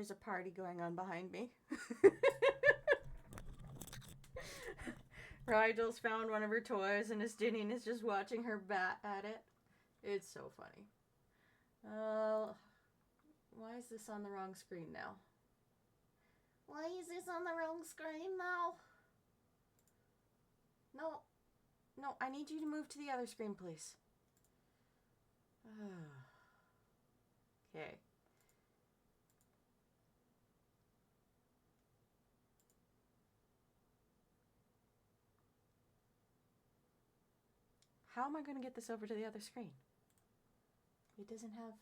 there's a party going on behind me. Rigel's found one of her toys and Estinian is just watching her bat at it. It's so funny. Why is this on the wrong screen now? Why is this on the wrong screen now? No, I need you to move to the other screen, please. Okay. How am I going to get this over to the other screen? It doesn't have...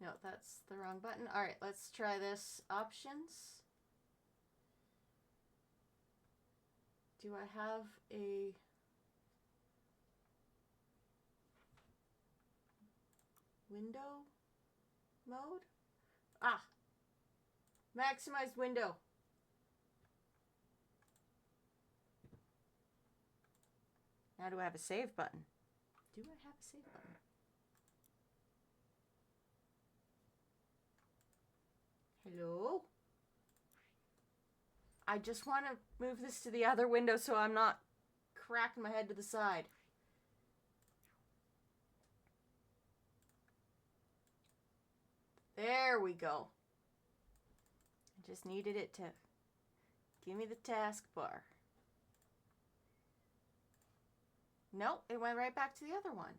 No, that's the wrong button. All right, let's try this. Options. Do I have a... window mode? Ah! Maximize window. Now do I have a save button? Do I have a save button? Hello? I just want to move this to the other window so I'm not cracking my head to the side. There we go. I just needed it to give me the taskbar. Nope, it went right back to the other one.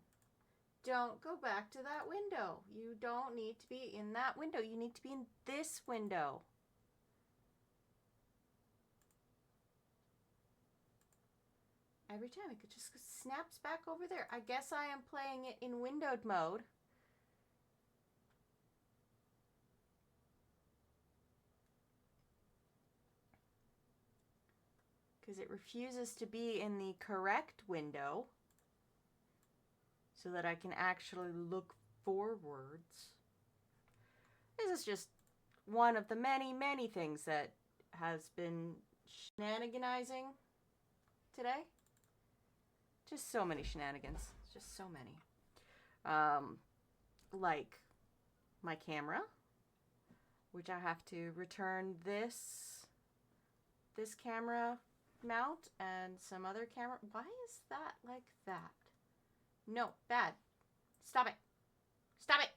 Don't go back to that window. You don't need to be in that window. You need to be in this window. Every time it just snaps back over there. I guess I am playing it in windowed mode. Because it refuses to be in the correct window so that I can actually look forwards. This is just one of the many, many things that has been shenaniganizing today. Just so many shenanigans. Just so many. Like my camera, which I have to return this camera mount and some other camera. Why is that like that? No, bad. Stop it. Stop it.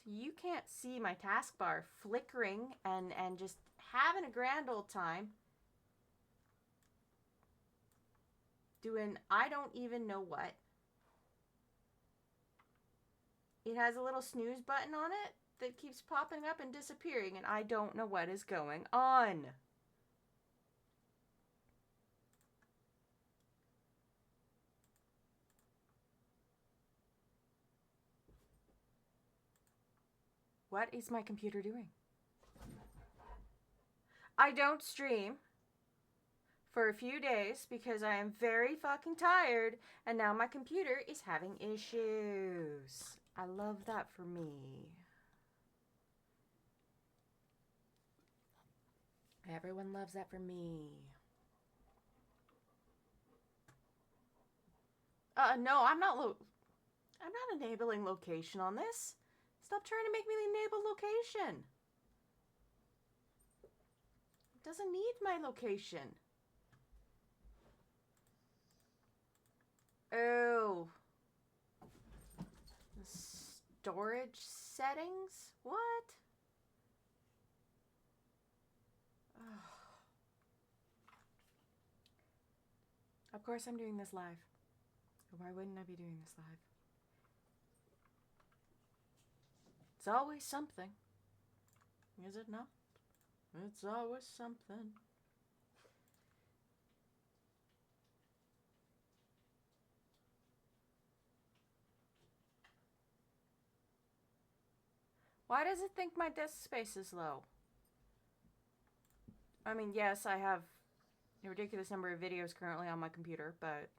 So you can't see my taskbar flickering and just having a grand old time doing I don't even know what. It has a little snooze button on it that keeps popping up and disappearing, and I don't know what is going on. What is my computer doing? I don't stream for a few days because I am very fucking tired, and now my computer is having issues. I love that for me. Everyone loves that for me. No, I'm not enabling location on this. Stop trying to make me enable location. It doesn't need my location. Oh. Storage settings? What? Of course I'm doing this live. Why wouldn't I be doing this live? It's always something. Is it not? It's always something. Why does it think my disk space is low? I mean, yes, I have a ridiculous number of videos currently on my computer, but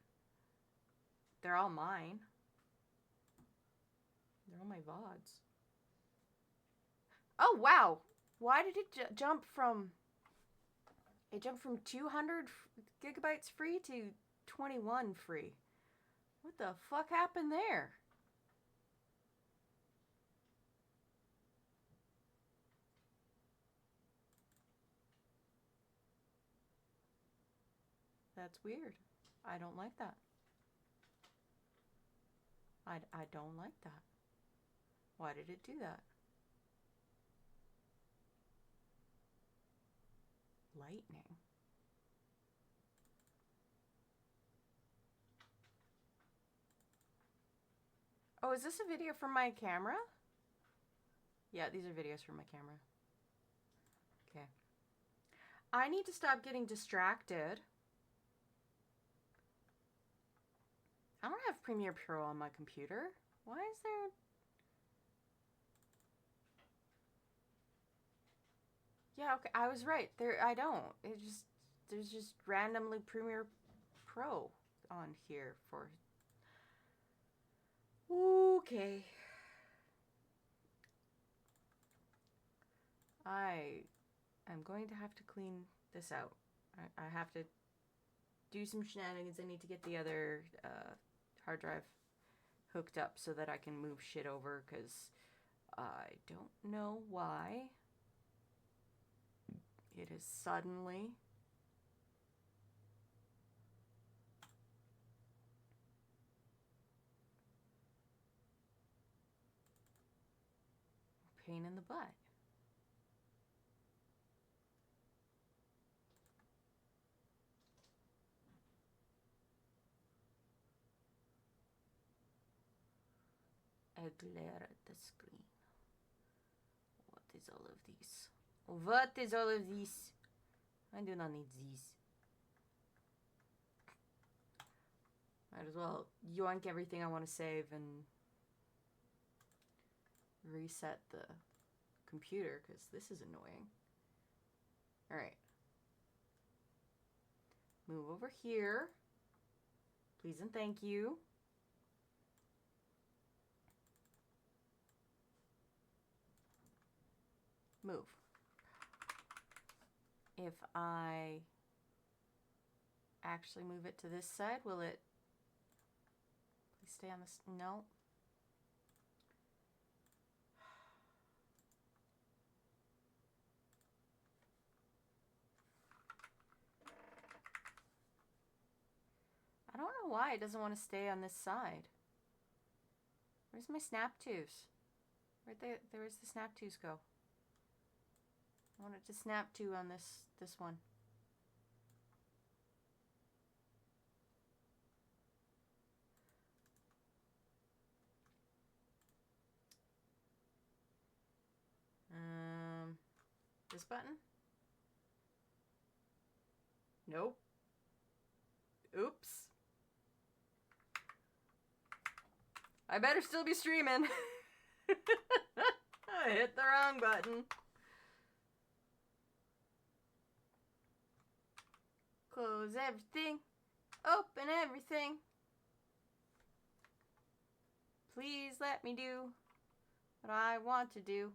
they're all mine. They're all my VODs. Oh, wow. Why did it jump from... It jumped from 200 gigabytes free to 21 free. What the fuck happened there? That's weird. I don't like that. I don't like that. Why did it do that? Lightning. Oh, is this a video from my camera? Yeah, these are videos from my camera. Okay. I need to stop getting distracted. I don't have Premiere Pro on my computer. Why is there... Yeah, okay, I was right. I don't. There's just randomly Premiere Pro on here for... Okay. I am going to have to clean this out. I have to do some shenanigans. I need to get the other hard drive hooked up so that I can move shit over, because I don't know why it is suddenly a pain in the butt. I glare at the screen. What is all of this? What is all of this? I do not need these. Might as well yoink everything I want to save and reset the computer, because this is annoying. Alright. Move over here. Please and thank you. Move. If I actually move it to this side, will it please stay on this? No. I don't know why it doesn't want to stay on this side. Where's my snap twos? Where'd where's the snap twos go? I want it to snap to on this one. This button? Nope. Oops. I better still be streaming. I hit the wrong button. Close everything. Open everything. Please let me do what I want to do.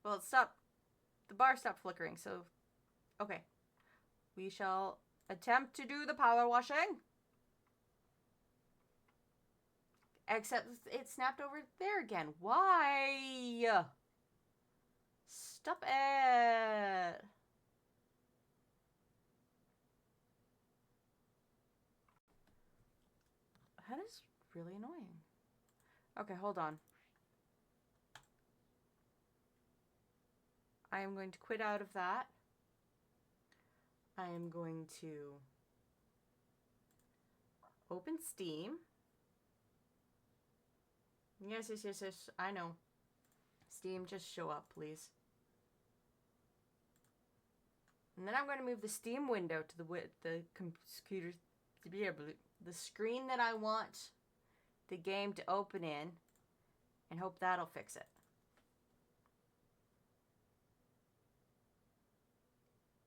Well, it stopped. The bar stopped flickering, so... Okay. We shall attempt to do the power washing. Except it snapped over there again. Why? Stop it. That is really annoying. Okay, hold on. I am going to quit out of that. I am going to open Steam. Yes, yes, yes, yes. I know. Steam, just show up, please. And then I'm going to move the Steam window to the computer, the screen that I want the game to open in, and hope that'll fix it.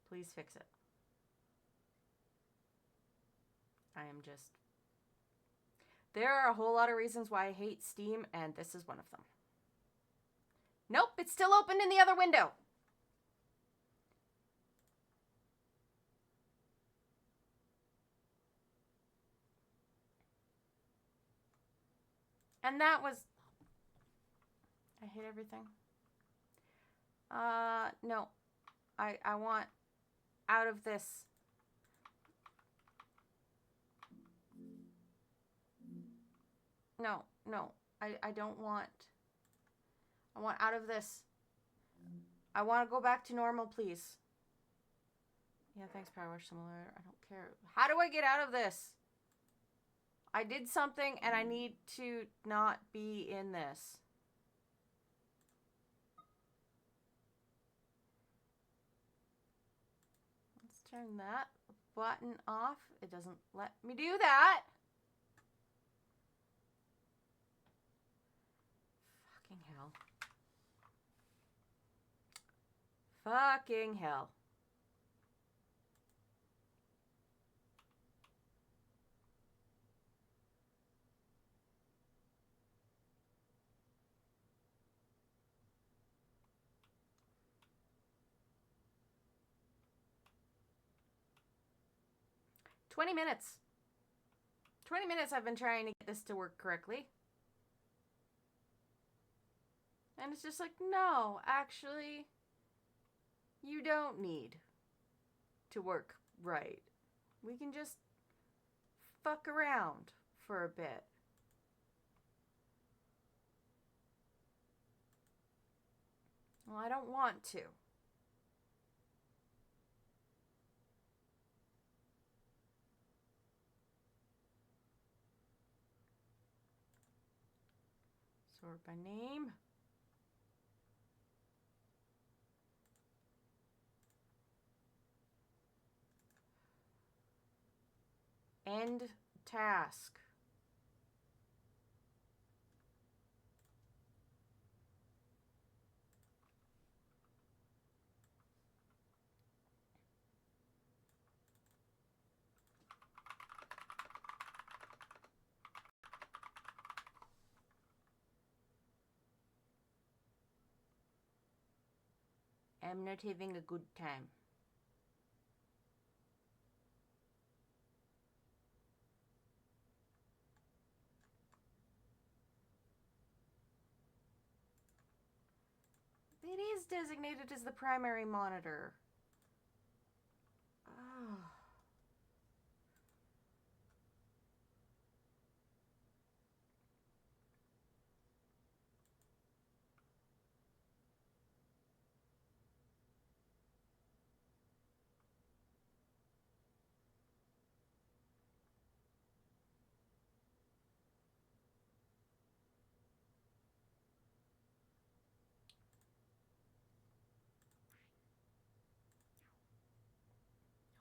Please fix it. I am just... There are a whole lot of reasons why I hate Steam, and this is one of them. Nope, it's still open in the other window. And that was... I hate everything. No. I want out of this. No, no. I don't want... I want out of this. I want to go back to normal, please. Yeah, thanks, Power Wash Similar. I don't care. How do I get out of this? I did something and I need to not be in this. Let's turn that button off. It doesn't let me do that. Fucking hell. Fucking hell. $20 minutes. 20 minutes I've been trying to get this to work correctly. And it's just like, no, actually, you don't need to work right. We can just fuck around for a bit. Well, I don't want to. Sort by name. End task. I'm not having a good time. It is designated as the primary monitor. Oh.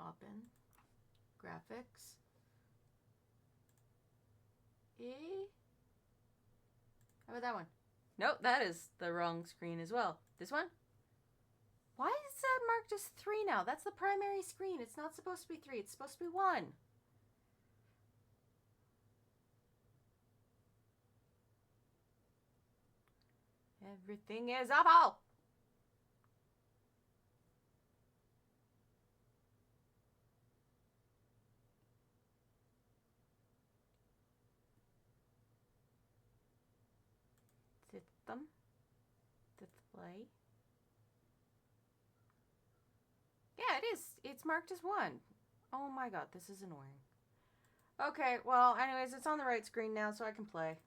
Hop in. Graphics. How about that one? Nope, that is the wrong screen as well. This one? Why is that marked as 3 now? That's the primary screen. It's not supposed to be 3. It's supposed to be 1. Everything is awful. System. Display. Yeah, it is. It's marked as 1. Oh my god, this is annoying. Okay, well, anyways, it's on the right screen now, so I can play.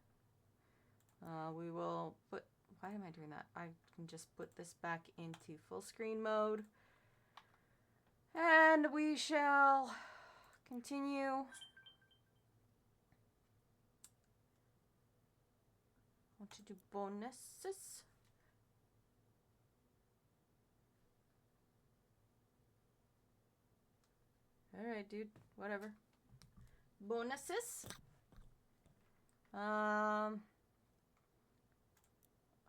We will put... Why am I doing that? I can just put this back into full screen mode. And we shall continue. I want to do bonuses. Alright, dude. Whatever. Bonuses.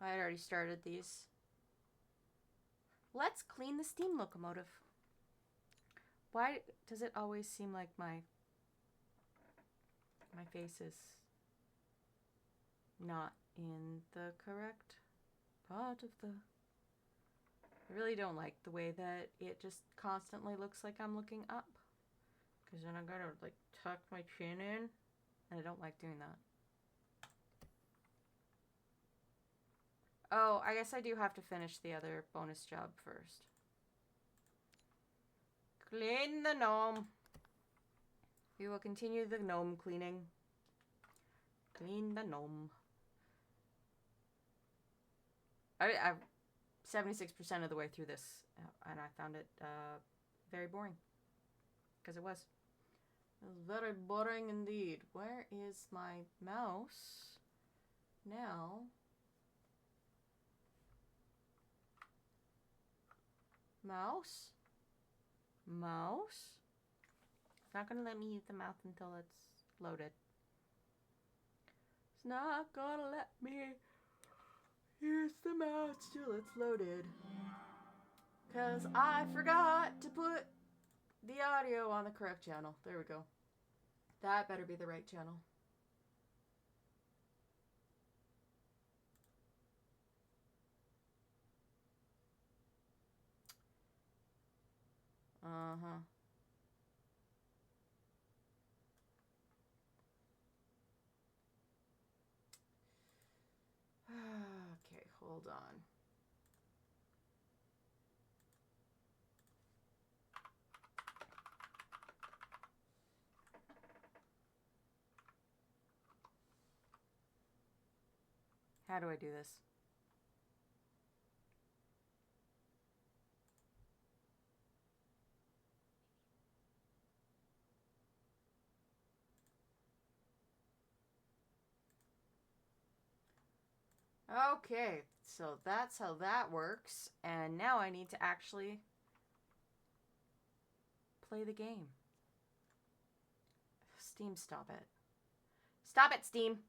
I had already started these. Let's clean the steam locomotive. Why does it always seem like my face is not in the correct part of the... I really don't like the way that it just constantly looks like I'm looking up. Because then I gotta like tuck my chin in. And I don't like doing that. Oh, I guess I do have to finish the other bonus job first. Clean the gnome. We will continue the gnome cleaning. Clean the gnome. I'm 76% of the way through this, and I found it very boring. Because it was. It was very boring indeed. Where is my mouse? Now. Mouse? Mouse? It's not going to let me use the mouse until it's loaded. It's not going to let me use the mouse till it's loaded. Because I forgot to put the audio on the correct channel. There we go. That better be the right channel. Uh-huh. Okay, hold on. How do I do this? Okay, so that's how that works. And now I need to actually play the game. Steam, stop it. Stop it, Steam!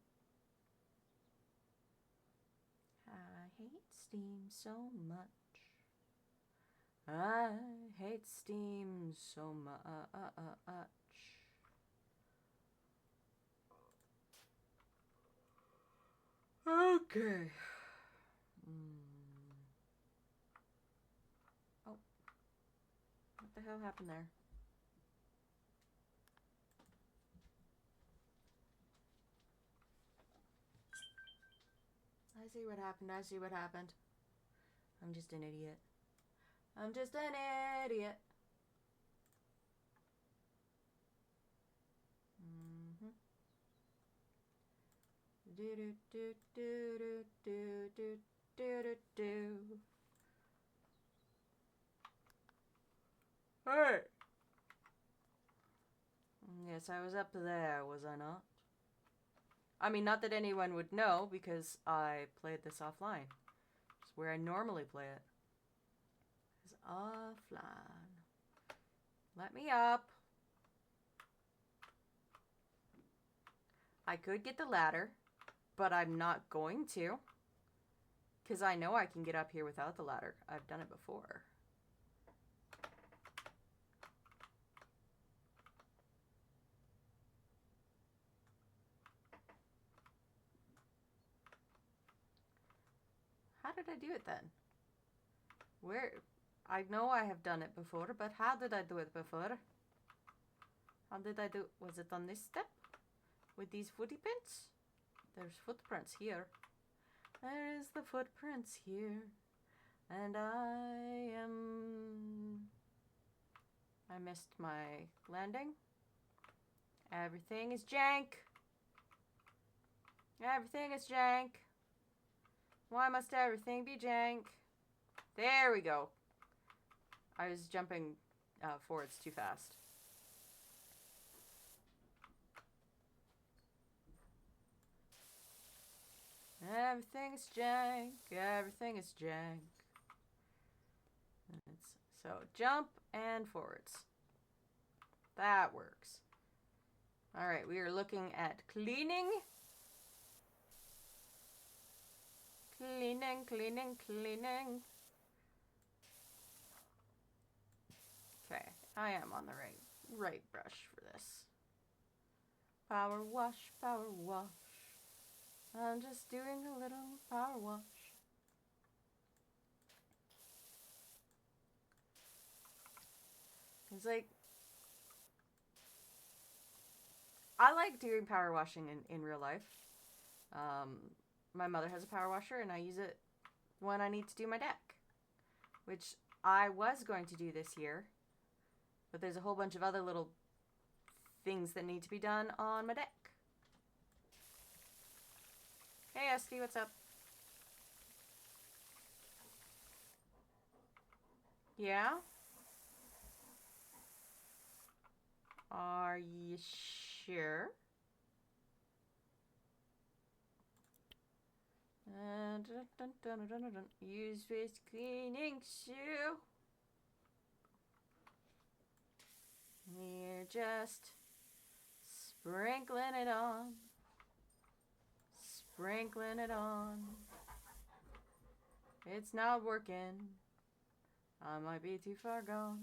I hate Steam so much. I hate Steam so much. Okay. Oh. What the hell happened there? I see what happened. I see what happened. I'm just an idiot. I'm just an idiot. Do do do do do do do do do. Hey! Yes, I was up there, was I not? I mean, not that anyone would know, because I played this offline. It's where I normally play it. It's offline. Let me up. I could get the ladder, but I'm not going to. Because I know I can get up here without the ladder. I've done it before. How did I do it then? Where? I know I have done it before, but how did I do it before? How did I do? Was it on this step? With these footprints? There's footprints here. There is the footprints here. And I missed my landing. Everything is jank. Everything is jank. Why must everything be jank? There we go. I was jumping forwards too fast. Everything is jank. Everything is jank. So jump and forwards. That works. All right, we are looking at cleaning. Cleaning, cleaning, cleaning. Okay, I am on the right brush for this. Power wash, power wash. I'm just doing a little power wash. It's like, I like doing power washing in real life. My mother has a power washer and I use it when I need to do my deck, which I was going to do this year, but there's a whole bunch of other little things that need to be done on my deck. Hey, Esty, what's up? Yeah? Are you sure? Use face cleaning shoe. We're just sprinkling it on. Sprinkling it on. It's not working. I might be too far gone.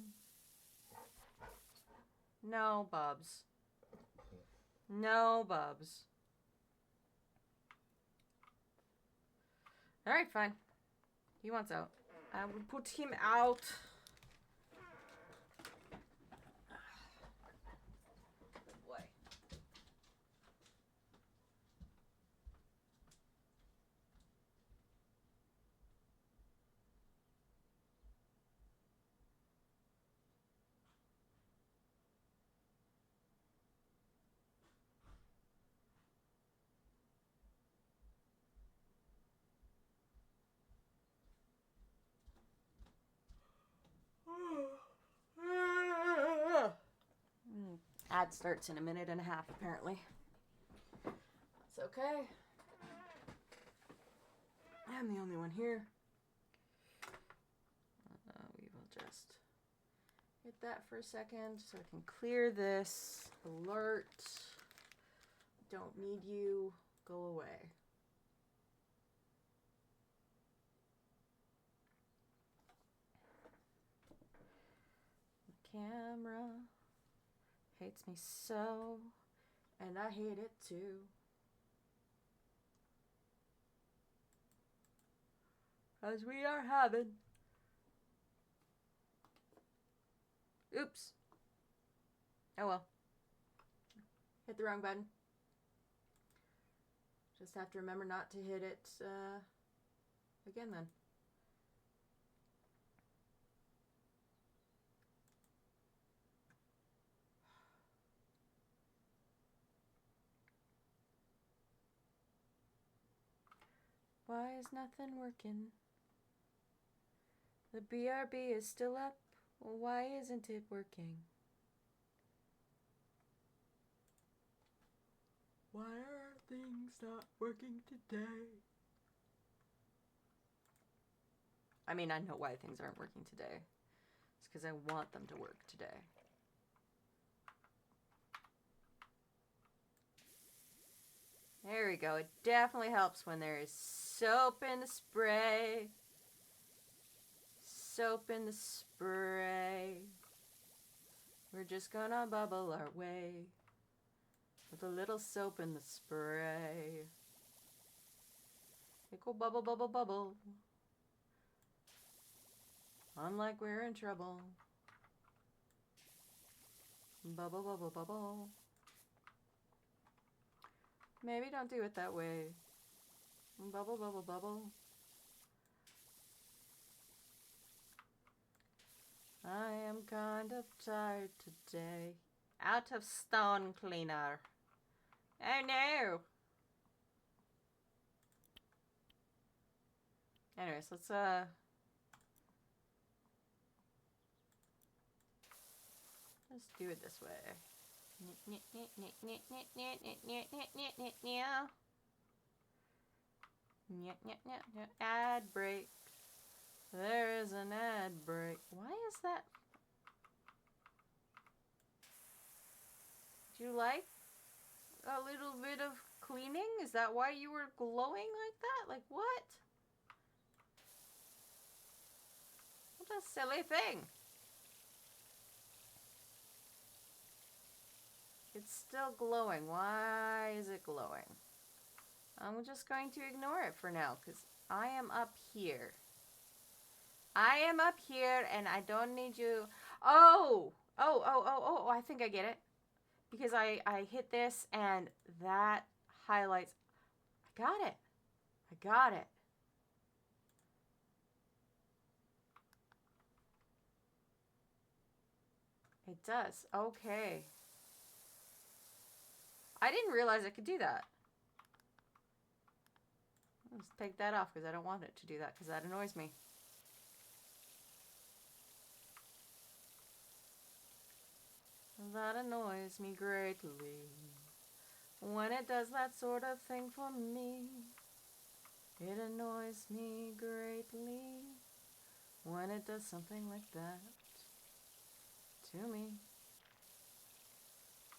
No, Bubs. No, Bubs. Alright, fine. He wants out. I will put him out. Good boy. Ad starts in a minute and a half, apparently. That's okay. I'm the only one here. We will just hit that for a second so I can clear this. Alert. Don't need you. Go away. The camera hates me so, and I hate it too. As we are having. Oops. Oh well. Hit the wrong button. Just have to remember not to hit it again then. Why is nothing working? The BRB is still up. Well, why isn't it working? Why are things not working today? I mean, I know why things aren't working today. It's because I want them to work today. There we go. It definitely helps when there is soap in the spray. Soap in the spray. We're just gonna bubble our way with a little soap in the spray. It go bubble, bubble, bubble. Unlike we're in trouble. Bubble, bubble, bubble. Maybe don't do it that way. Bubble, bubble, bubble. I am kind of tired today. Out of stone cleaner. Oh no! Anyways, let's do it this way. Ad break. There is an ad break. Why is that? Do you like a little bit of cleaning? Is that why you were glowing like that? Like what? What a silly thing. It's still glowing. Why is it glowing? I'm just going to ignore it for now because I am up here. I am up here and I don't need you. Oh, I think I get it. Because I hit this and that highlights. I got it. I got it. It does. Okay. I didn't realize I could do that. Let's take that off because I don't want it to do that because that annoys me. That annoys me greatly. When it does that sort of thing for me, it annoys me greatly. When it does something like that to me,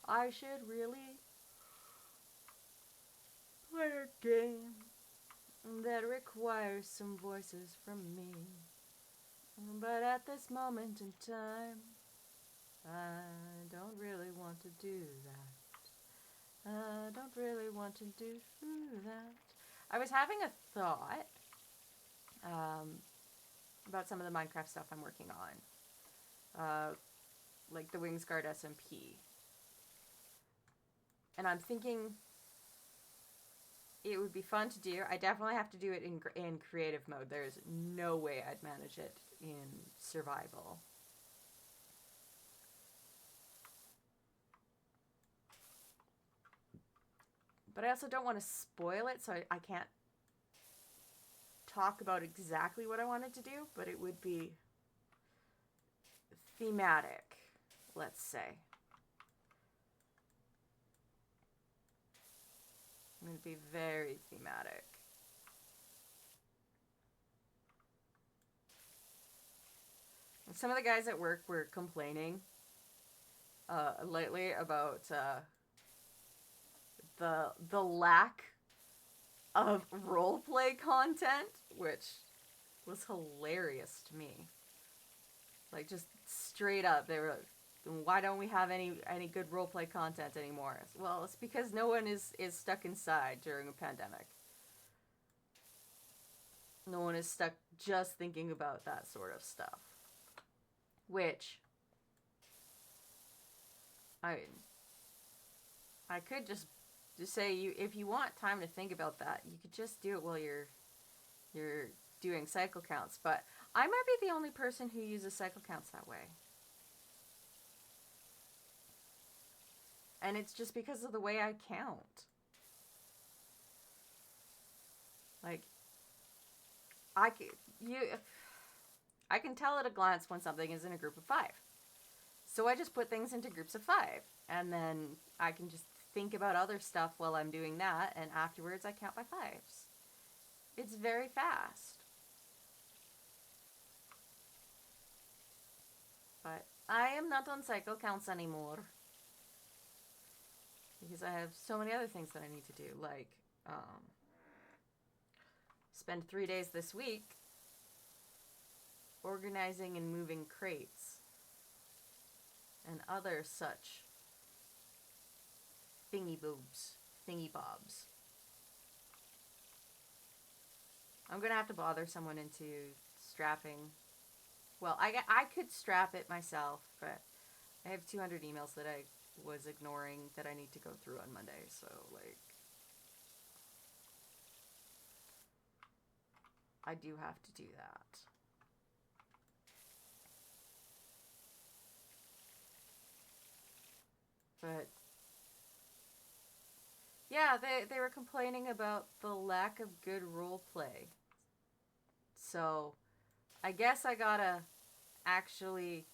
I should really play a game that requires some voices from me. But at this moment in time, I don't really want to do that. I don't really want to do that. I was having a thought about some of the Minecraft stuff I'm working on. Like the Wingsguard SMP. And I'm thinking it would be fun to do. I definitely have to do it in creative mode. There's no way I'd manage it in survival. But I also don't want to spoil it, so I can't talk about exactly what I wanted to do, but it would be thematic, let's say. It would be very thematic. And some of the guys at work were complaining lately about the lack of roleplay content, which was hilarious to me. Like, just straight up, they were like, why don't we have any good roleplay content anymore? Well, it's because no one is stuck inside during a pandemic. No one is stuck just thinking about that sort of stuff. Which, I could just say, if you want time to think about that, you could just do it while you're doing cycle counts. But I might be the only person who uses cycle counts that way. And it's just because of the way I count. Like, I can tell at a glance when something is in a group of 5. So I just put things into groups of 5. And then I can just think about other stuff while I'm doing that. And afterwards I count by 5s. It's very fast. But I am not on cycle counts anymore. Because I have so many other things that I need to do. Like, spend 3 days this week organizing and moving crates. And other such thingy bobs. I'm gonna have to bother someone into strapping. Well, I could strap it myself, but I have 200 emails that I was ignoring that I need to go through on Monday, so, like, I do have to do that. But yeah, they were complaining about the lack of good role play. So I guess I gotta actually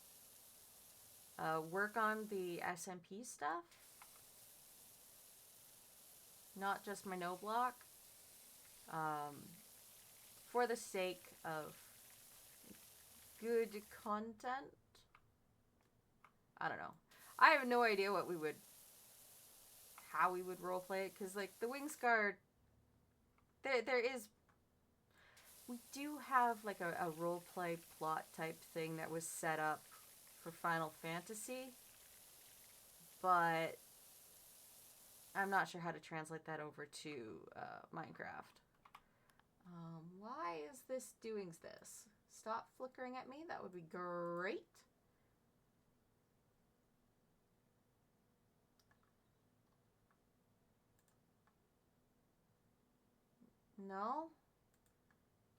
work on the SMP stuff. Not just my no block. For the sake of good content. I don't know. I have no idea how we would roleplay it, because, like, the Wingsguard, we do have, like, a roleplay plot type thing that was set up for Final Fantasy, but I'm not sure how to translate that over to Minecraft. Why is this doing this? Stop flickering at me, that would be great. No,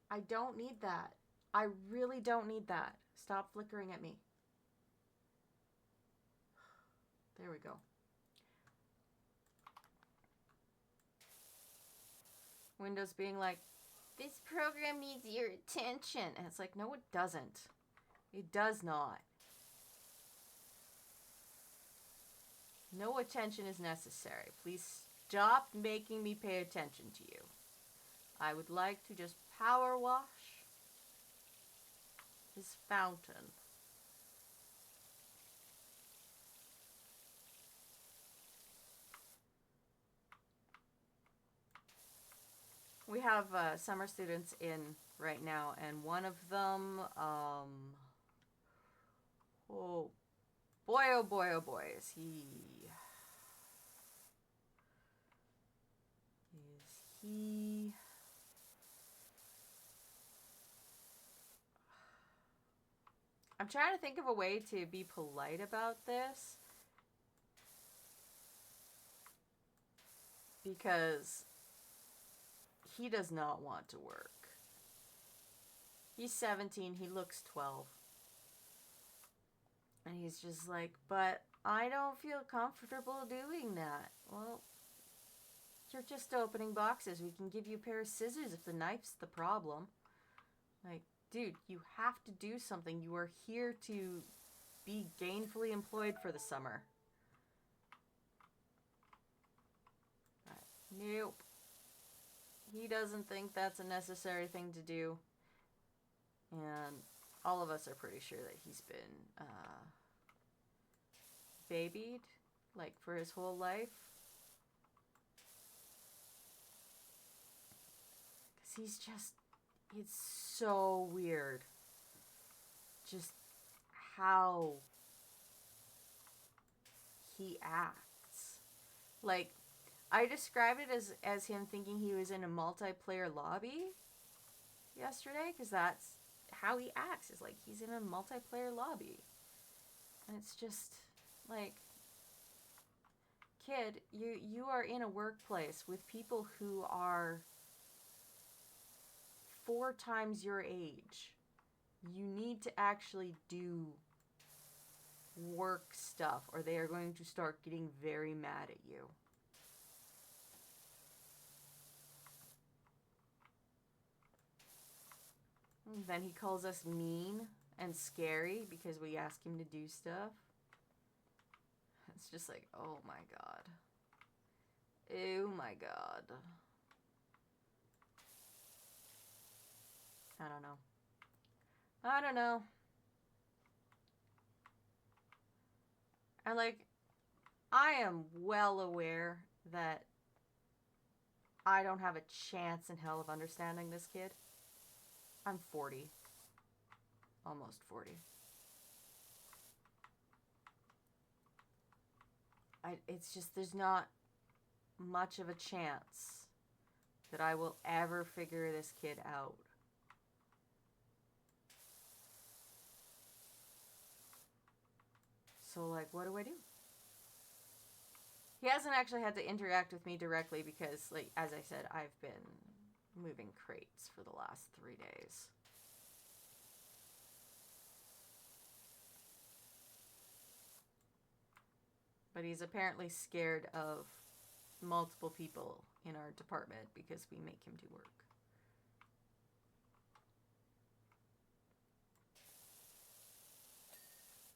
I don't need that. I really don't need that. Stop flickering at me. There we go. Windows being like, this program needs your attention. And it's like, no, it doesn't. It does not. No attention is necessary. Please stop making me pay attention to you. I would like to just power wash his fountain. We have summer students in right now, and one of them, oh boy, oh boy, oh boy, is he... I'm trying to think of a way to be polite about this, because he does not want to work. He's 17, he looks 12. And he's just like, but I don't feel comfortable doing that. Well, you're just opening boxes. We can give you a pair of scissors if the knife's the problem. Like, dude, you have to do something. You are here to be gainfully employed for the summer. Nope. He doesn't think that's a necessary thing to do. And all of us are pretty sure that he's been babied, like, for his whole life. Because he's just, it's so weird. Just how he acts. Like, I described it as him thinking he was in a multiplayer lobby yesterday, because that's how he acts, is like he's in a multiplayer lobby. And it's just like, kid, you are in a workplace with people who are 4 times your age. You need to actually do work stuff, or they are going to start getting very mad at you. And then he calls us mean and scary because we ask him to do stuff. It's just like, oh my god. Oh my god. I don't know. I don't know. And like, I am well aware that I don't have a chance in hell of understanding this kid. I'm 40. Almost 40. It's just, there's not much of a chance that I will ever figure this kid out. So, like, what do I do? He hasn't actually had to interact with me directly because, like, as I said, I've been moving crates for the last 3 days. But he's apparently scared of multiple people in our department because we make him do work.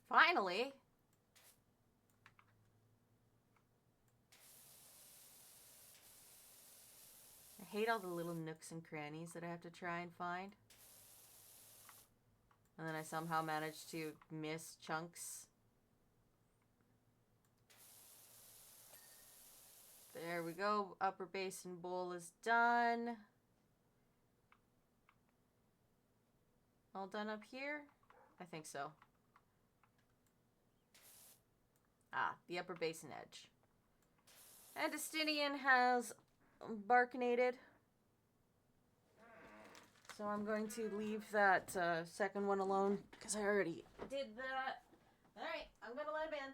Finally! I hate all the little nooks and crannies that I have to try and find. And then I somehow manage to miss chunks. There we go. Upper basin bowl is done. All done up here? I think so. Ah, the upper basin edge. And Destinian has barcanated. So I'm going to leave that second one alone because I already did that. Alright, I'm going to let him in.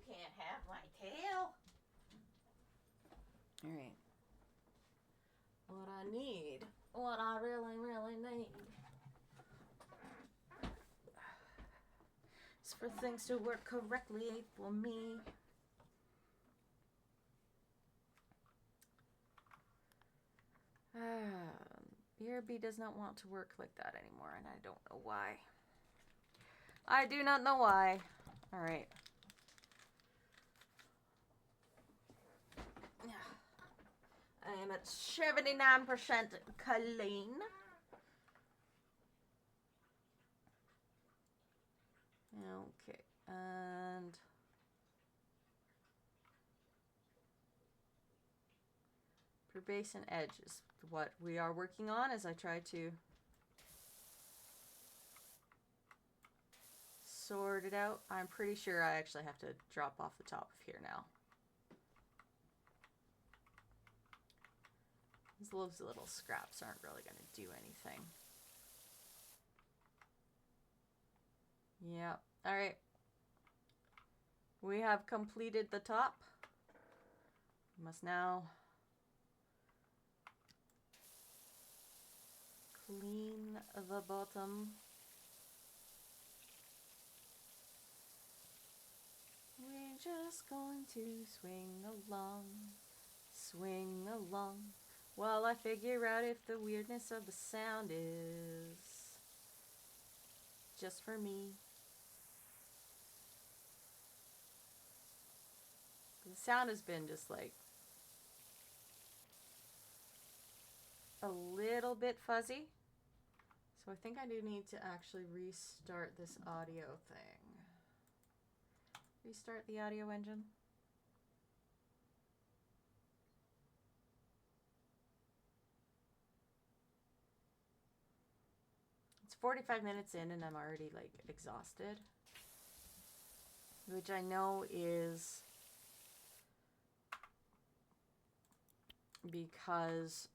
can't have my tail. All right. What I really, really need is for things to work correctly for me. BRB does not want to work like that anymore, and I don't know why. I do not know why. All right. I am at 79% clean. Okay, and for base and edge is what we are working on as I try to sort it out. I'm pretty sure I actually have to drop off the top of here now. Those little scraps aren't really going to do anything. Yeah. All right. We have completed the top. We must now clean the bottom. We're just going to swing along, while I figure out if the weirdness of the sound is just for me. The sound has been just like a little bit fuzzy. So I think I do need to actually restart this audio thing. Restart the audio engine. It's 45 minutes in and I'm already like exhausted. Which I know is because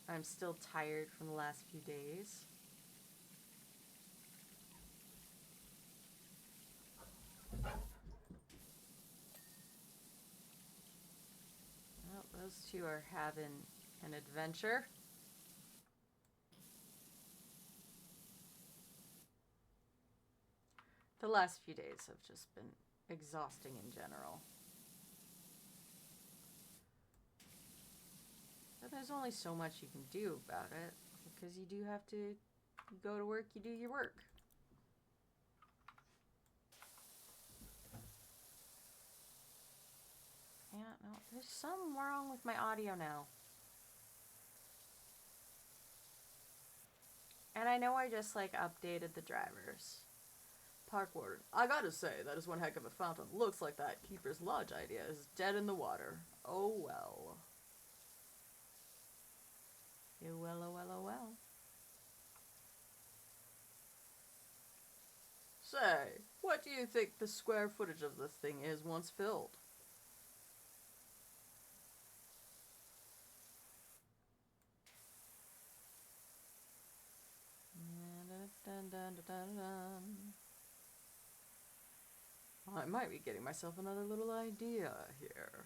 I'm still tired from the last few days. Well, those two are having an adventure. The last few days have just been exhausting in general. But there's only so much you can do about it, because you do have to, you go to work, you do your work. Yeah, no, there's something wrong with my audio now. And I know I just like updated the drivers. Park warden. I gotta say, that is one heck of a fountain. Looks like that Keeper's Lodge idea is dead in the water. Oh well. Oh well, oh well, oh well. Say, what do you think the square footage of this thing is once filled? Dun, dun, dun, dun, dun. I might be getting myself another little idea here.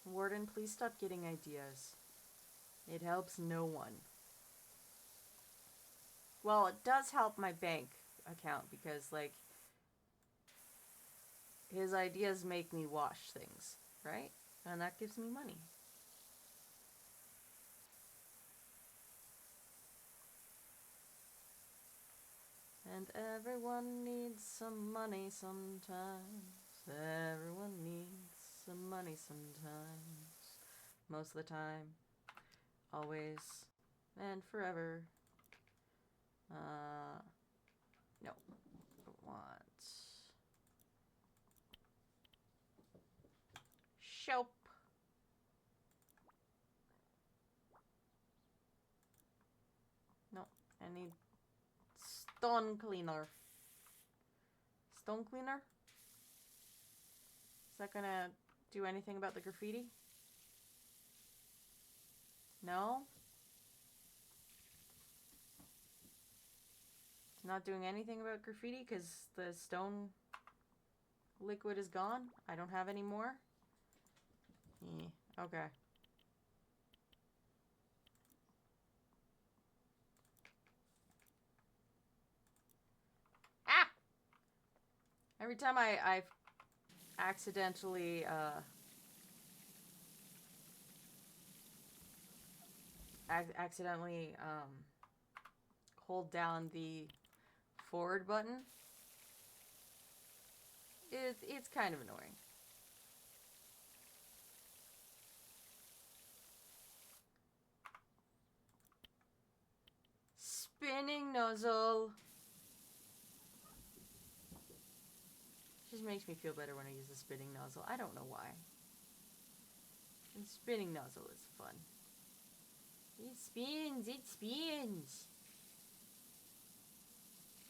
Warden, please stop getting ideas. It helps no one. Well, it does help my bank account because, like, his ideas make me wash things, right? And that gives me money. And everyone needs some money sometimes. Everyone needs some money sometimes. Most of the time. Always. And forever. No. What? Soap. No. I need stone cleaner. Stone cleaner? Is that gonna do anything about the graffiti? No? Not doing anything about graffiti because the stone liquid is gone. I don't have any more. Yeah, okay. Ah! Every time I've accidentally, hold down the forward button, it's kind of annoying. Spinning nozzle. Just makes me feel better when I use the spinning nozzle. I don't know why. And spinning nozzle is fun. It spins, it spins.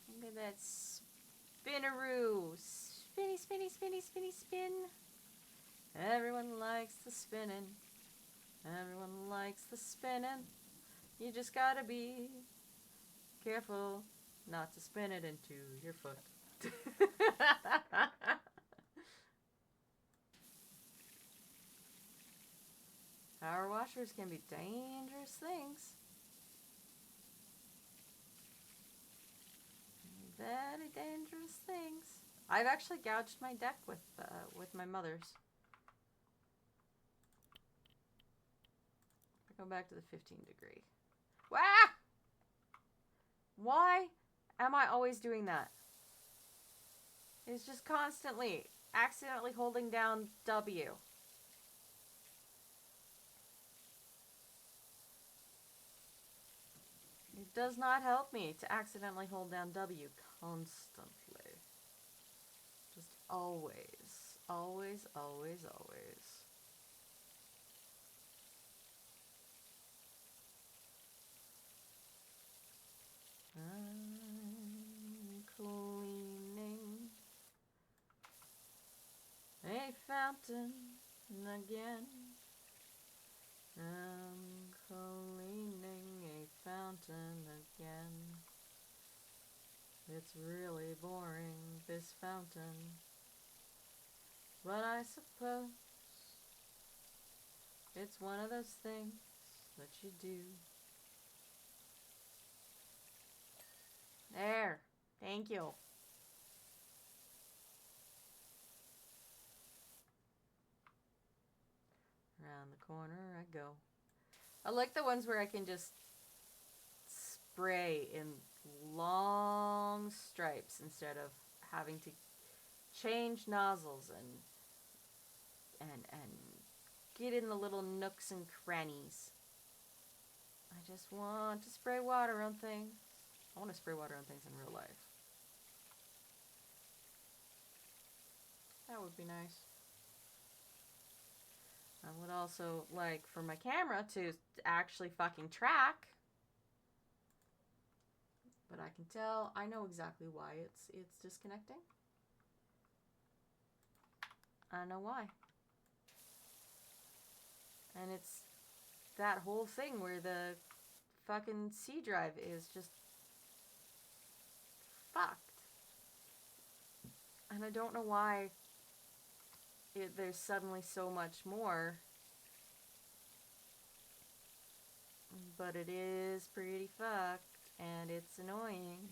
Look at that spinneroo. Spinny, spinny, spinny, spinny, spin. Everyone likes the spinning. Everyone likes the spinning. You just gotta be careful not to spin it into your foot. Power washers can be dangerous things. Very dangerous things. I've actually gouged my deck with my mother's. I go back to the 15 degree. Wah! Why am I always doing that? It's just constantly, accidentally holding down W. It does not help me to accidentally hold down W constantly. Just always, always, always, always. I'm cleaning a fountain again. I'm cleaning a fountain again. It's really boring, this fountain. But I suppose it's one of those things that you do. There. Thank you. Around the corner I go. I like the ones where I can just spray in long stripes instead of having to change nozzles and get in the little nooks and crannies. I just want to spray water on things. I want to spray water on things in real life. That would be nice. I would also like for my camera to actually fucking track. But I can tell, I know exactly why it's disconnecting. I know why. And it's that whole thing where the fucking C drive is just fucked. And I don't know why there's suddenly so much more. But it is pretty fucked. And it's annoying.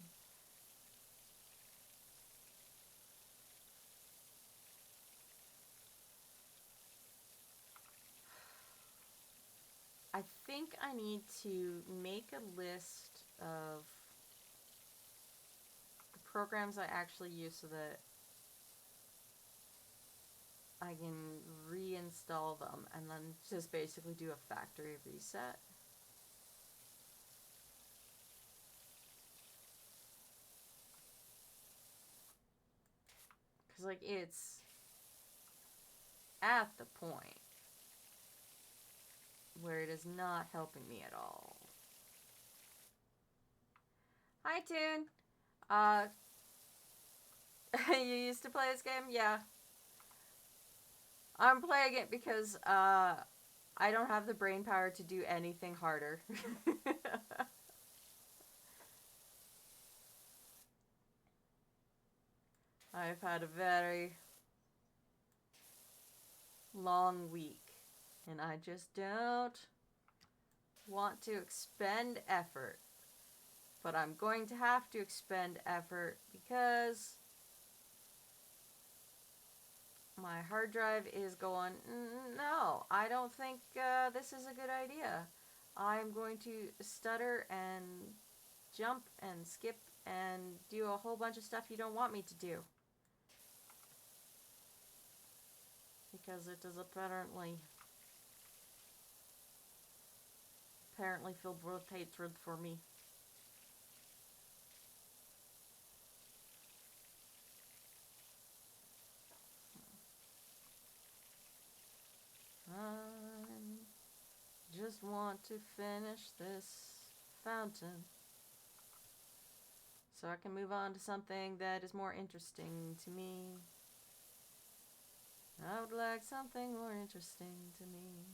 I think I need to make a list of the programs I actually use so that I can reinstall them and then just basically do a factory reset. Because, like, it's at the point where it is not helping me at all. Hi, Toon. You used to play this game? Yeah. I'm playing it because, I don't have the brain power to do anything harder. I've had a very long week, and I just don't want to expend effort. But I'm going to have to expend effort because my hard drive is going, no, I don't think this is a good idea. I'm going to stutter and jump and skip and do a whole bunch of stuff you don't want me to do. Because it is apparently filled with hatred for me. I just want to finish this fountain so I can move on to something that is more interesting to me. I would like something more interesting to me.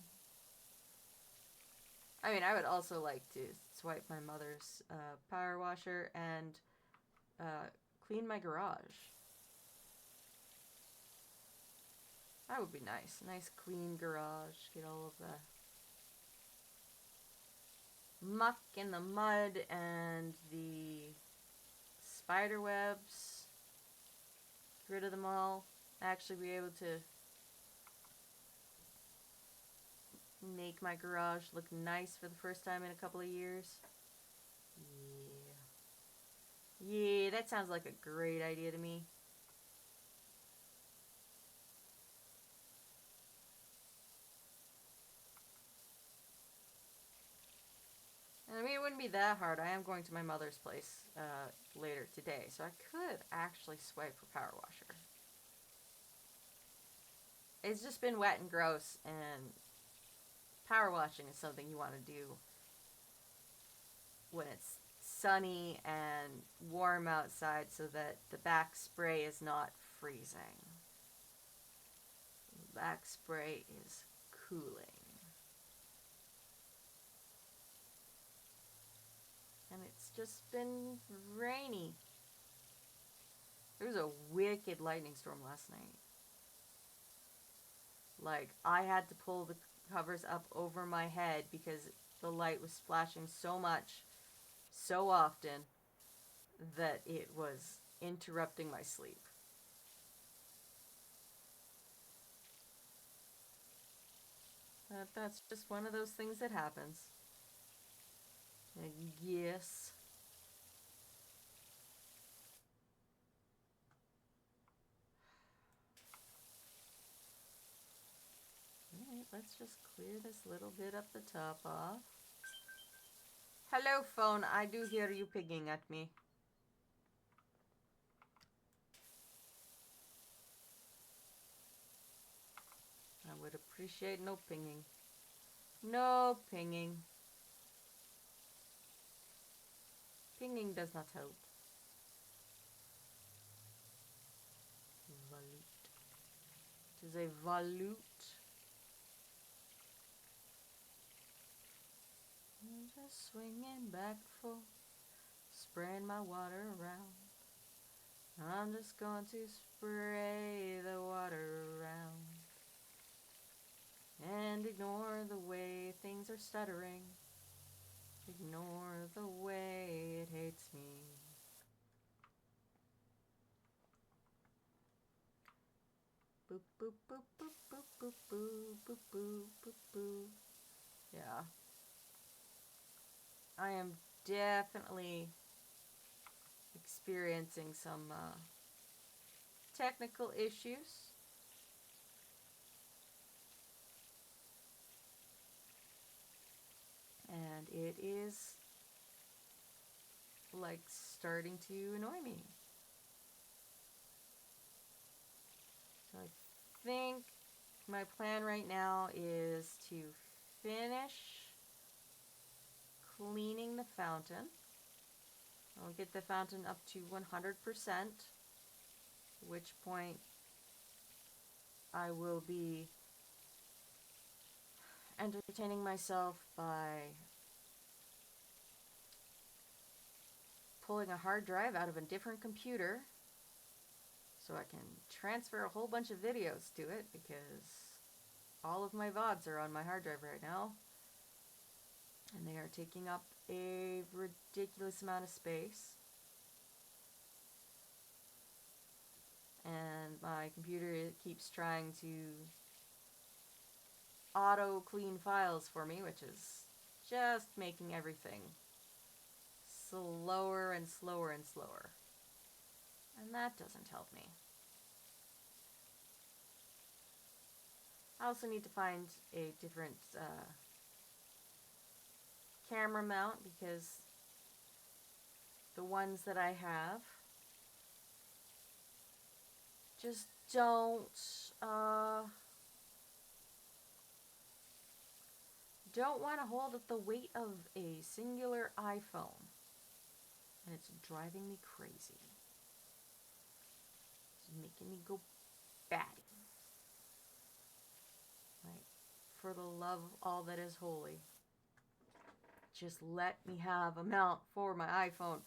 I mean, I would also like to swipe my mother's power washer and clean my garage. That would be nice. Nice clean garage. Get all of the muck and the mud and the spider webs. Get rid of them all. Actually be able to make my garage look nice for the first time in a couple of years. Yeah, that sounds like a great idea to me. I mean, it wouldn't be that hard. I am going to my mother's place later today, so I could actually swipe her power washer. It's just been wet and gross, and power washing is something you want to do when it's sunny and warm outside so that the back spray is not freezing. The back spray is cooling. And it's just been rainy. There was a wicked lightning storm last night. Like, I had to pull the covers up over my head because the light was splashing so much, so often, that it was interrupting my sleep. But that's just one of those things that happens. I guess. Alright, let's just clear this little bit up the top off. Hello, phone. I do hear you pinging at me. I would appreciate no pinging. No pinging. Pinging does not help. Volute. It is a volute. I'm just swinging back and forth, spraying my water around. I'm just going to spray the water around and ignore the way things are stuttering. Ignore the way it hates me. Boop, boop, boop, boop, boop, boop, boop, boop, boop, boop, boop. Yeah. I am definitely experiencing some technical issues. And it is like starting to annoy me. So I think my plan right now is to finish cleaning the fountain. I'll get the fountain up to 100%, at which point I will be entertaining myself by pulling a hard drive out of a different computer so I can transfer a whole bunch of videos to it, because all of my VODs are on my hard drive right now, and they are taking up a ridiculous amount of space. And my computer keeps trying to auto clean files for me, which is just making everything slower and slower and slower. And that doesn't help me. I also need to find a different camera mount, because the ones that I have just don't want to hold the weight of a singular iPhone, and it's driving me crazy. It's making me go batty. Like, for the love of all that is holy, just let me have a mount for my iPhone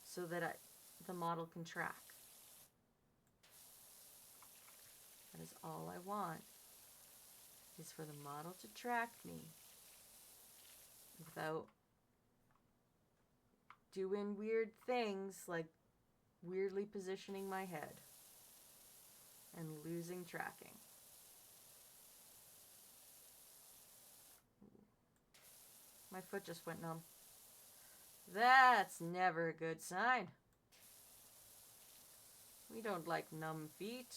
so that the model can track. That is all I want, is for the model to track me without doing weird things like weirdly positioning my head and losing tracking. My foot just went numb. That's never a good sign. We don't like numb feet.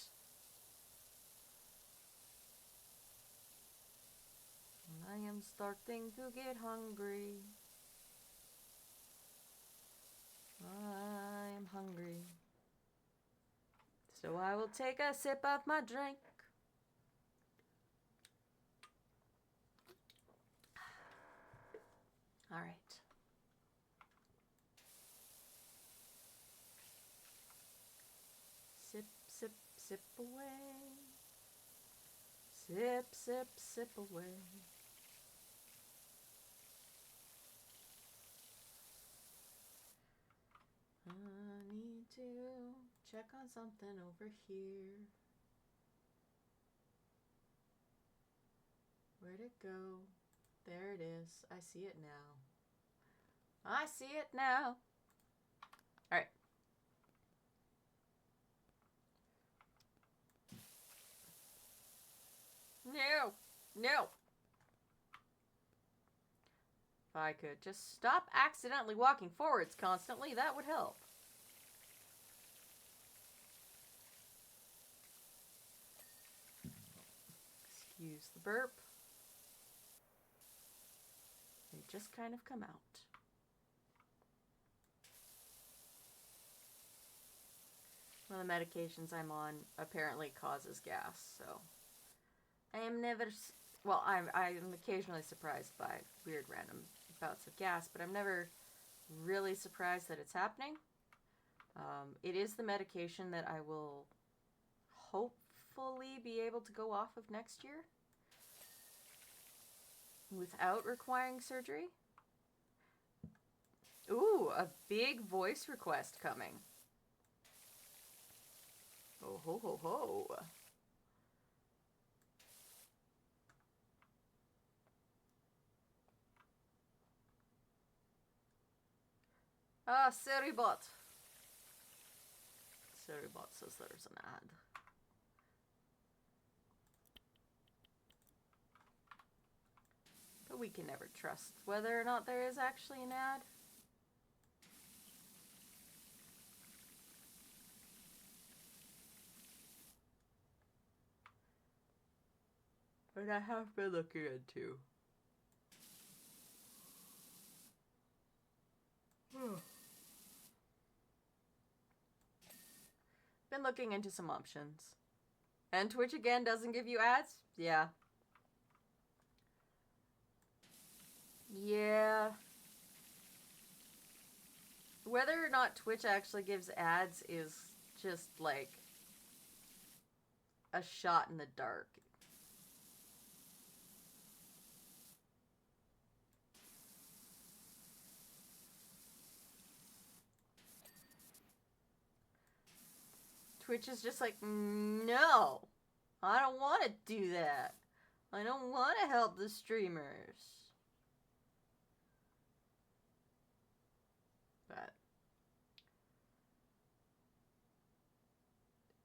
I am starting to get hungry. I am hungry. So I will take a sip of my drink. All right. Sip, sip, sip away. Sip, sip, sip away. I need to check on something over here. Where'd it go? There it is. I see it now. I see it now. All right. No. No. If I could just stop accidentally walking forwards constantly, that would help. Excuse the burp. They just kind of come out. One of the medications I'm on apparently causes gas, so I am never, well, I'm occasionally surprised by weird random bouts of gas, but I'm never really surprised that it's happening. It is the medication that I will hopefully be able to go off of next year without requiring surgery. Ooh, a big voice request coming. Oh ho ho ho. Ah, Seribot. Seribot says there's an ad. But we can never trust whether or not there is actually an ad. But I have been looking into. Been looking into some options. And Twitch again doesn't give you ads? Yeah. Yeah. Whether or not Twitch actually gives ads is just like a shot in the dark. Twitch is just like, no, I don't want to do that. I don't want to help the streamers. But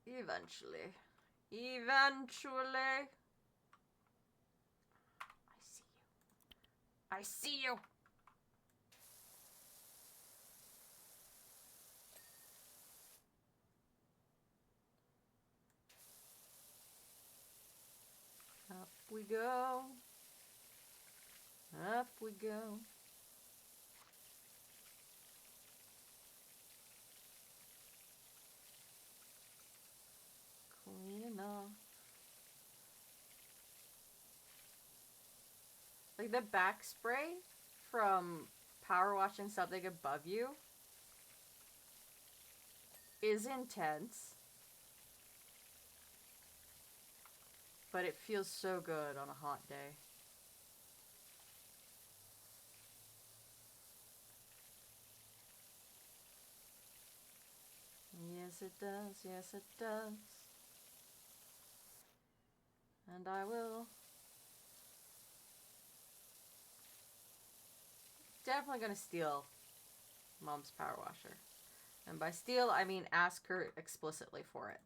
eventually. I see you. Up we go. Up we go. Clean enough. Like the back spray from power washing something above you is intense. But it feels so good on a hot day. Yes, it does. Yes, it does. And I will definitely gonna steal Mom's power washer. And by steal, I mean ask her explicitly for it.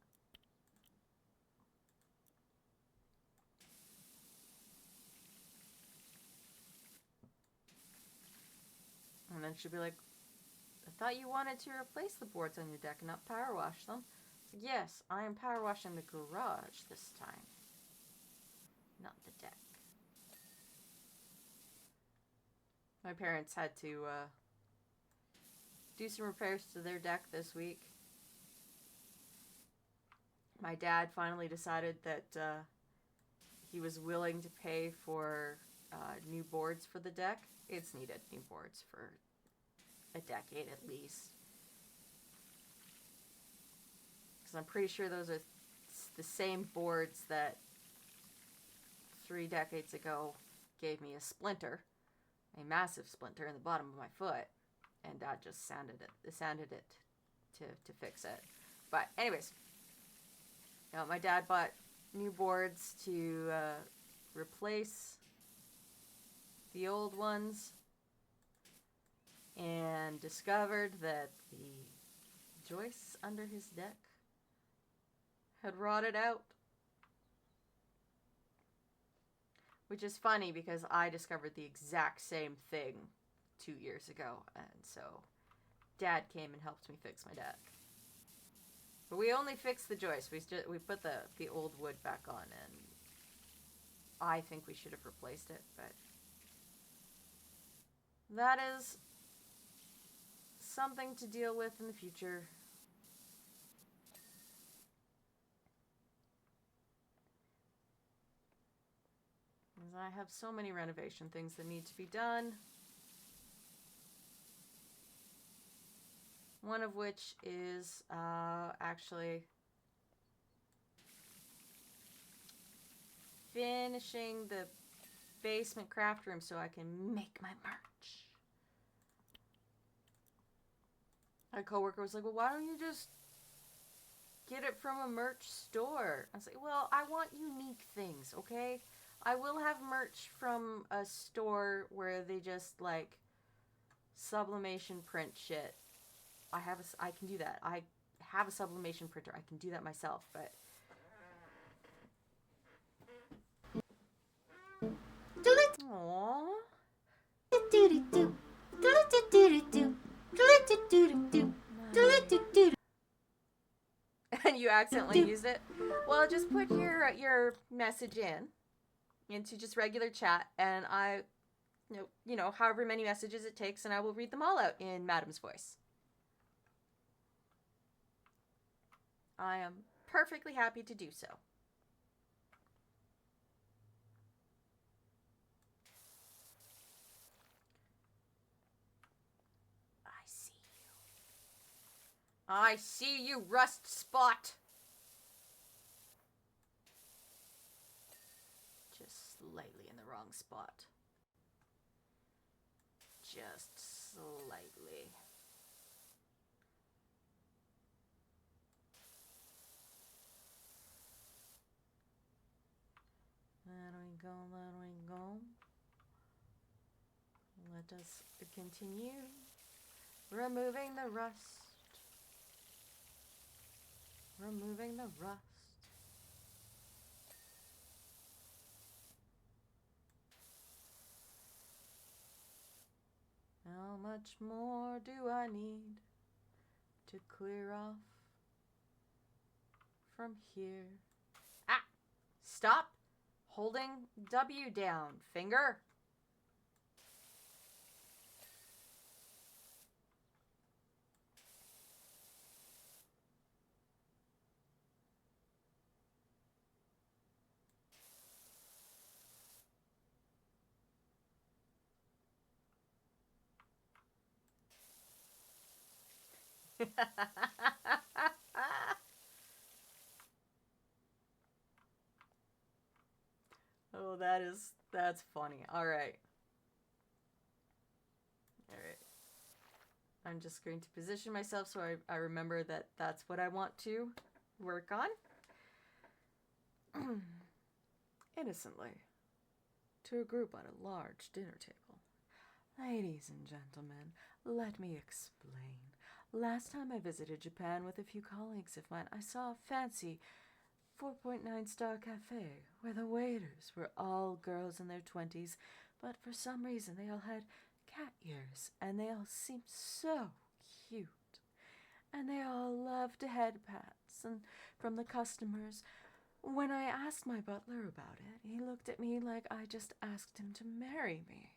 And then she'll be like, I thought you wanted to replace the boards on your deck and not power wash them. So yes, I am power washing the garage this time. Not the deck. My parents had to do some repairs to their deck this week. My dad finally decided that he was willing to pay for new boards for the deck. It's needed new boards for a decade at least. Because I'm pretty sure those are the same boards that 3 decades ago gave me a splinter, a massive splinter in the bottom of my foot, and Dad just sanded it to fix it. But anyways, you know, my dad bought new boards to replace the old ones, and discovered that the joists under his deck had rotted out. Which is funny because I discovered the exact same thing 2 years ago, and so Dad came and helped me fix my deck. But we only fixed the joist. We put the old wood back on, and I think we should have replaced it, but that is something to deal with in the future. Because I have so many renovation things that need to be done. One of which is actually finishing the basement craft room so I can make my merch. My coworker was like, well, why don't you just get it from a merch store? I was like, well, I want unique things, okay? I will have merch from a store where they just, like, sublimation print shit. I can do that. I have a sublimation printer. I can do that myself, but... Aww. And you accidentally used it? Well, just put your message into just regular chat, and I, you know, however many messages it takes, and I will read them all out in Madam's voice. I am perfectly happy to do so. I see you, Rust Spot. Just slightly in the wrong spot. Just slightly. go, let me go. Let us continue removing the rust. Removing the rust. How much more do I need to clear off from here? Ah! Stop holding W down, finger. Oh, that's funny. All right. All right. I'm just going to position myself so I remember that that's what I want to work on. Innocently, to a group on a large dinner table. Ladies and gentlemen, let me explain. Last time I visited Japan with a few colleagues of mine, I saw a fancy 4.9-star cafe where the waiters were all girls in their 20s, but for some reason they all had cat ears and they all seemed so cute. And they all loved head pats and from the customers. When I asked my butler about it, he looked at me like I just asked him to marry me.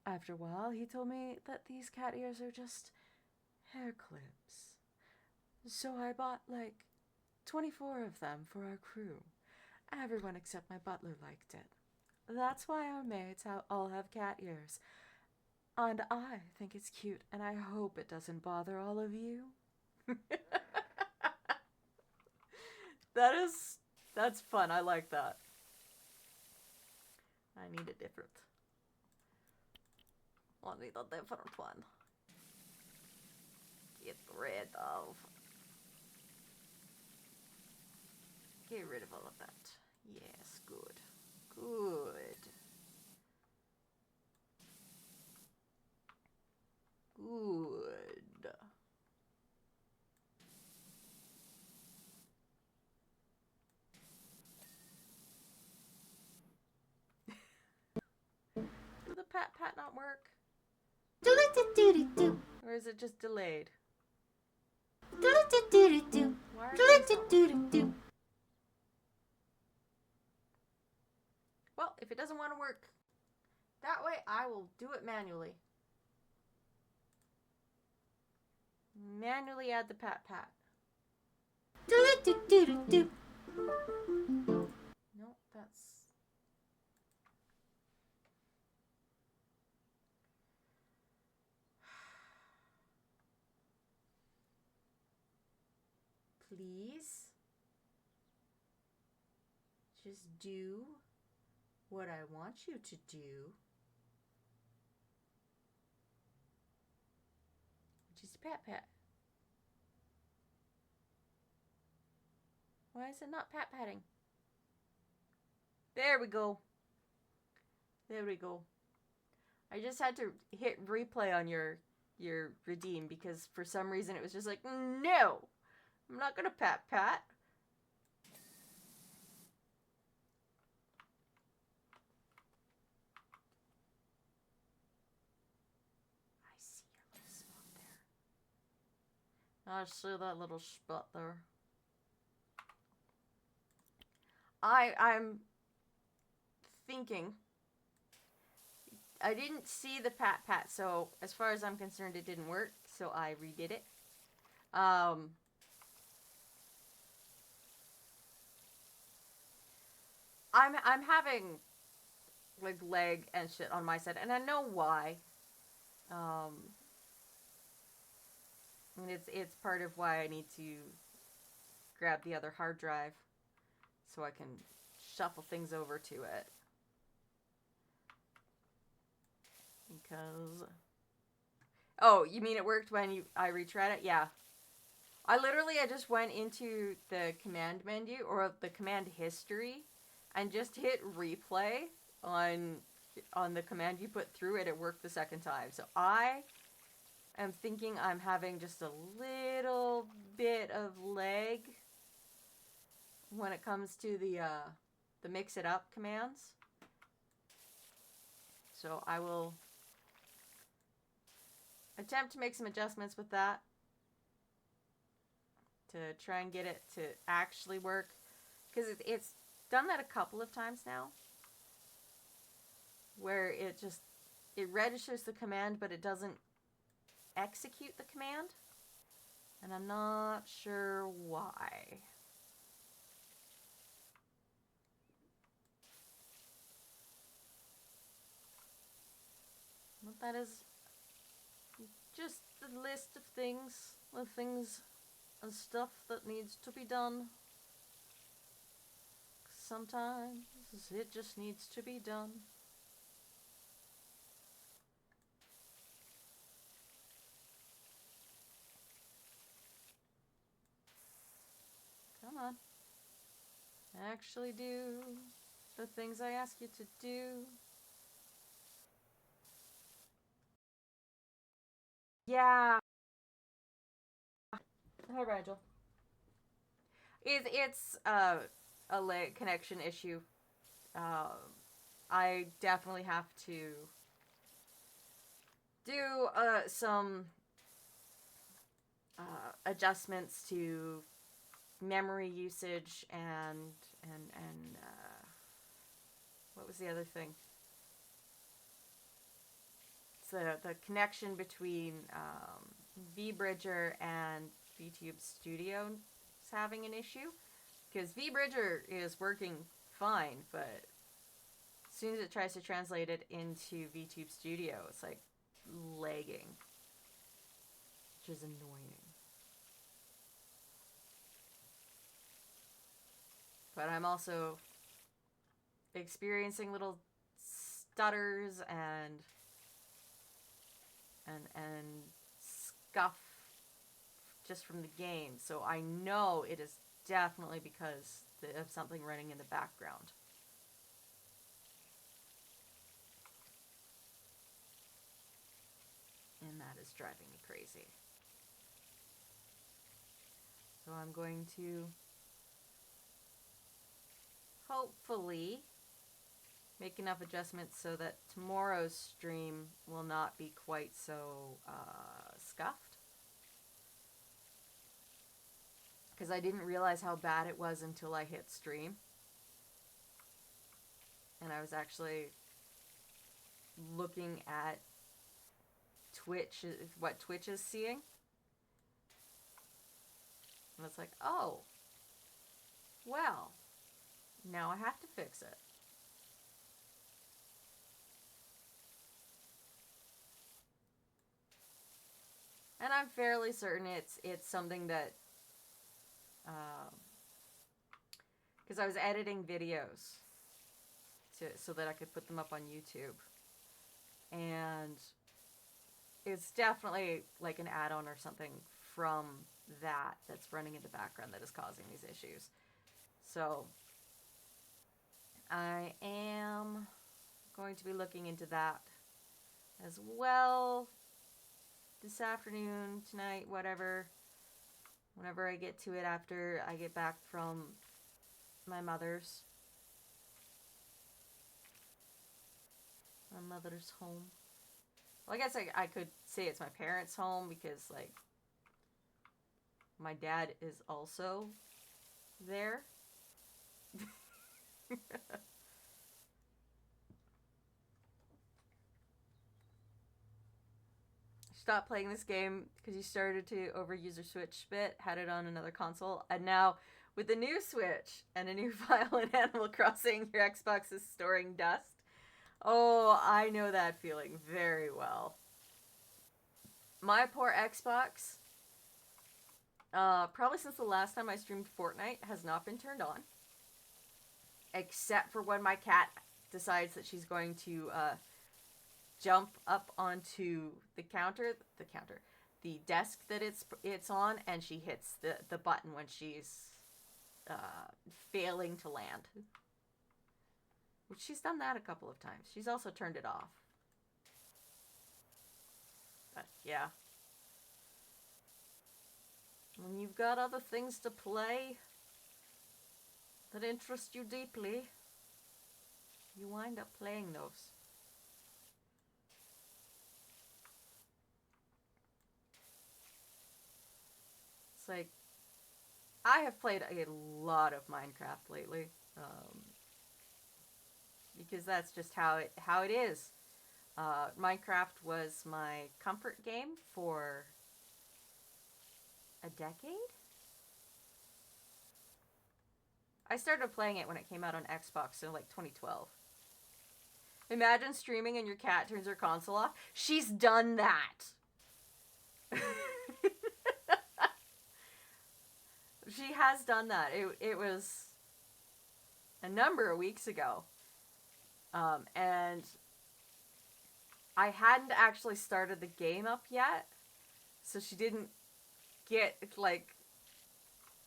After a while, he told me that these cat ears are just hair clips. So I bought like 24 of them for our crew. Everyone except my butler liked it. That's why our maids all have cat ears. And I think it's cute, and I hope it doesn't bother all of you. That's fun. I like that. I need a different. I need a different one. Get rid of. Get rid of all of that. Yes, good. Good. Good. Do the pat not work? Or is it just delayed? Why well, if it doesn't want to work that way, I will do it manually. Manually add the pat. No, that's... Please just do what I want you to do, which is pat. Why is it not patting? There we go. There we go. I just had to hit replay on your redeem because for some reason it was just like, no, I'm not gonna pat. I see your little spot there. I see that little spot there. I'm thinking. I didn't see the pat, so as far as I'm concerned, it didn't work, so I redid it. I'm having like lag and shit on my side, and I know why. And it's part of why I need to grab the other hard drive so I can shuffle things over to it. Because... Oh, you mean it worked when I retried it? Yeah. I just went into the command menu, or the command history, and just hit replay on the command you put through it, it worked the second time. So I am thinking I'm having just a little bit of lag when it comes to the mix it up commands. So I will attempt to make some adjustments with that to try and get it to actually work, because it's done that a couple of times now, where it registers the command but it doesn't execute the command, and I'm not sure why. But that is just the list of things, and stuff that needs to be done. Sometimes it just needs to be done. Come on. Actually do the things I ask you to do. Yeah. Hi, Rigel. It's a lag connection issue. I definitely have to do some adjustments to memory usage and what was the other thing? It's the connection between VBridger and VTube Studio is having an issue, because VBridger is working fine, but as soon as it tries to translate it into VTube Studio, it's like lagging, which is annoying. But I'm also experiencing little stutters and scuff just from the game, so I know it is definitely because of something running in the background. And that is driving me crazy. So I'm going to hopefully make enough adjustments so that tomorrow's stream will not be quite so scuffed. Because I didn't realize how bad it was until I hit stream. And I was actually looking at Twitch, what Twitch is seeing. And it's like, oh, well, now I have to fix it. And I'm fairly certain it's something that, because I was editing videos so that I could put them up on YouTube, and it's definitely like an add-on or something from that's running in the background that is causing these issues. So I am going to be looking into that as well this afternoon, tonight, whatever, whenever I get to it after I get back from my mother's home. Well, I guess I could say it's my parents' home, because like my dad is also there. Stopped playing this game because you started to overuse your Switch bit, had it on another console, and now with the new Switch and a new file in Animal Crossing, your Xbox is storing dust. Oh, I know that feeling very well. My poor Xbox, probably since the last time I streamed Fortnite, has not been turned on. Except for when my cat decides that she's going to jump up onto the desk that it's on, and she hits the button when she's failing to land. Which she's done that a couple of times. She's also turned it off. But yeah. When you've got other things to play that interest you deeply, you wind up playing those. It's like, I have played a lot of Minecraft lately, because that's just how it is. Minecraft was my comfort game for a decade? I started playing it when it came out on Xbox in like 2012. Imagine streaming and your cat turns her console off. She's done that. She has done that. It was a number of weeks ago. And I hadn't actually started the game up yet. So she didn't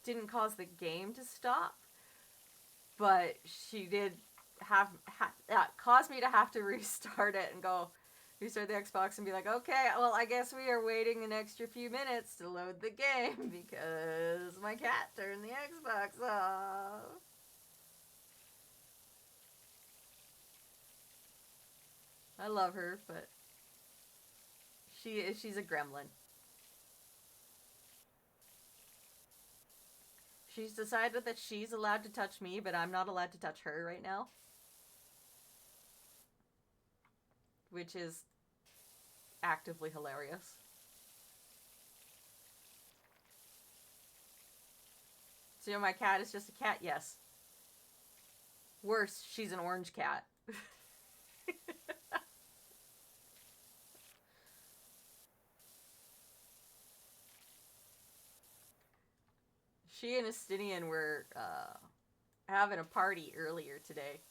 didn't cause the game to stop. But she did caused me to have to restart it and restart the Xbox and be like, okay, well, I guess we are waiting an extra few minutes to load the game because my cat turned the Xbox off. I love her, but she's a gremlin. She's decided that she's allowed to touch me, but I'm not allowed to touch her right now. Which is actively hilarious. So, my cat is just a cat? Yes. Worse, she's an orange cat. She and Estinian were having a party earlier today.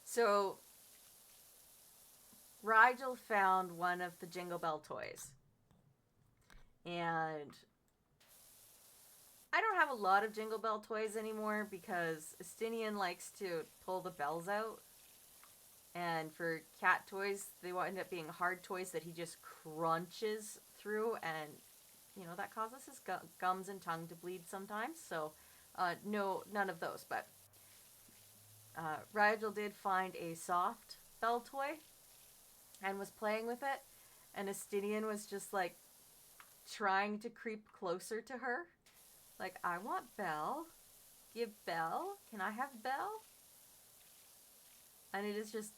So, Rigel found one of the Jingle Bell toys. And I don't have a lot of Jingle Bell toys anymore because Estinian likes to pull the bells out. And for cat toys, they wind up being hard toys that he just crunches through, and that causes his gums and tongue to bleed sometimes. So, no, none of those. But Rigel did find a soft bell toy and was playing with it. And Estinian was just like trying to creep closer to her. Like, I want Belle. Give Belle. Can I have Belle? And it is just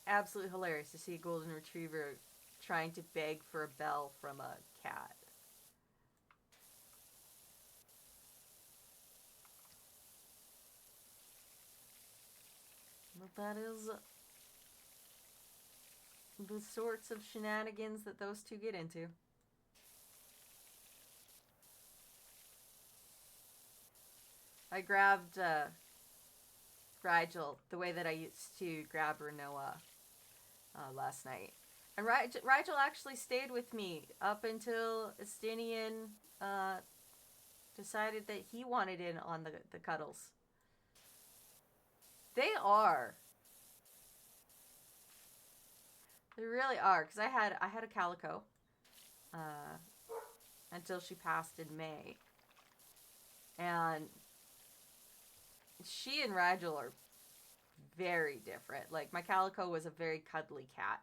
absolutely hilarious to see a golden retriever trying to beg for a bell from a cat. But that is the sorts of shenanigans that those two get into. I grabbed Rigel the way that I used to grab Renoa last night. And Rigel actually stayed with me up until Estinian decided that he wanted in on the cuddles. They are. They really are. Because I had a calico until she passed in May. And she and Rigel are very different. Like, my calico was a very cuddly cat.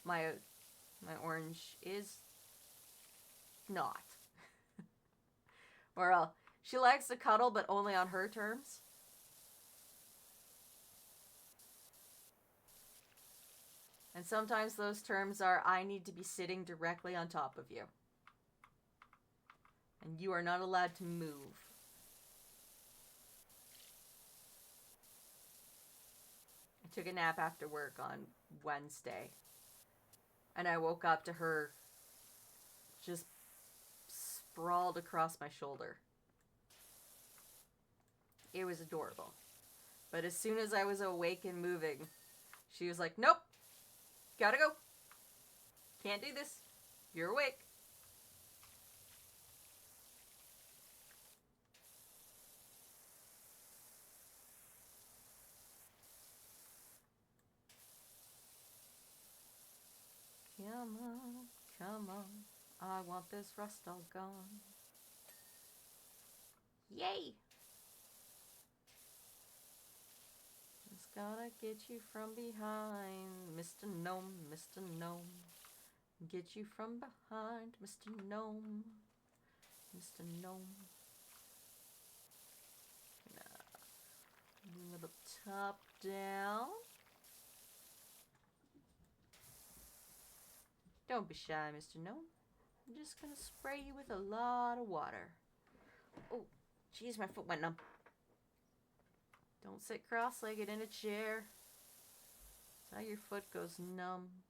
My orange is not. Or she likes to cuddle, but only on her terms. And sometimes those terms are, I need to be sitting directly on top of you. And you are not allowed to move. I took a nap after work on Wednesday. And I woke up to her just sprawled across my shoulder. It was adorable. But as soon as I was awake and moving, she was like, nope. Gotta go. Can't do this. You're awake. Come on, come on. I want this rust all gone. Yay! Just gotta get you from behind, Mr. Gnome, Mr. Gnome. Get you from behind, Mr. Gnome, Mr. Gnome. A little top down. Don't be shy, Mr. Gnome. I'm just gonna spray you with a lot of water. Oh, jeez, my foot went numb. Don't sit cross-legged in a chair. That's how your foot goes numb.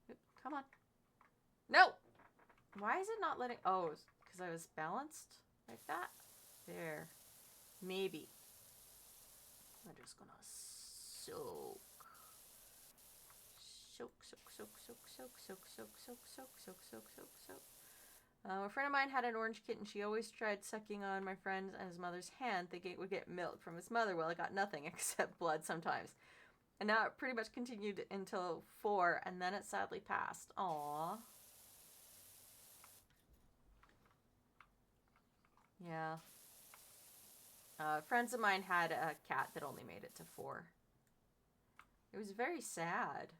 Oop, come on. No! Why is it not letting... Oh, because I was balanced like that? There. Maybe. I'm just gonna soak. Soak, soak, soak, soak, soak, soak, soak, soak, soak, soak, soak, soak, soak. A friend of mine had an orange kitten. She always tried sucking on my friend's and his mother's hand, thinking it would get milk from his mother. Well, it got nothing except blood sometimes. And now it pretty much continued until 4, and then it sadly passed. Aww. Yeah. Friends of mine had a cat that only made it to 4. It was very sad.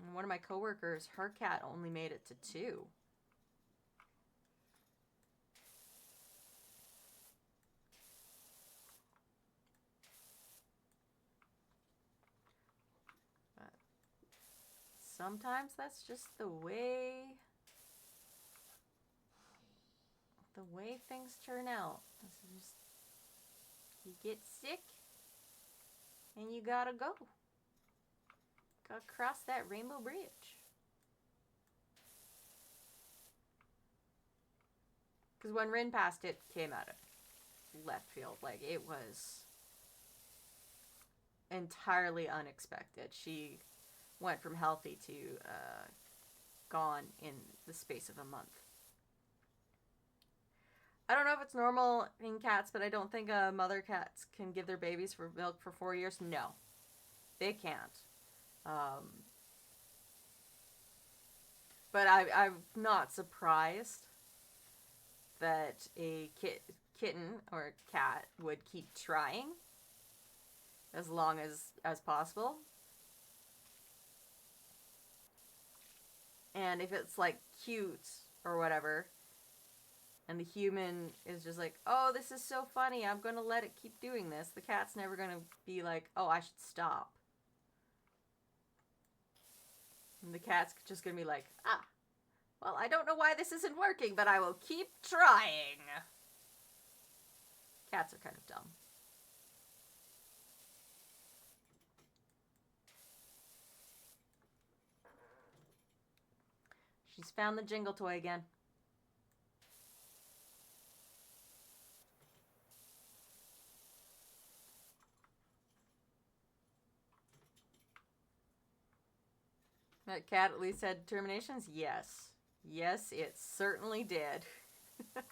And one of my coworkers, her cat only made it to 2. But sometimes that's just the way things turn out. Just, you get sick and you gotta go. Gotta cross that rainbow bridge. Because when Rin passed, it came out of left field. Like, it was entirely unexpected. She went from healthy to gone in the space of a month. I don't know if it's normal in cats, but I don't think mother cats can give their babies for milk for 4 years. No, they can't. But I'm not surprised that a kitten or cat would keep trying as long as possible. And if it's like cute or whatever, and the human is just like, oh, this is so funny, I'm gonna let it keep doing this, the cat's never gonna be like, oh, I should stop. And the cat's just gonna be like, ah, well, I don't know why this isn't working, but I will keep trying. Cats are kind of dumb. She's found the jingle toy again. That cat at least had determinations? Yes. Yes, it certainly did. There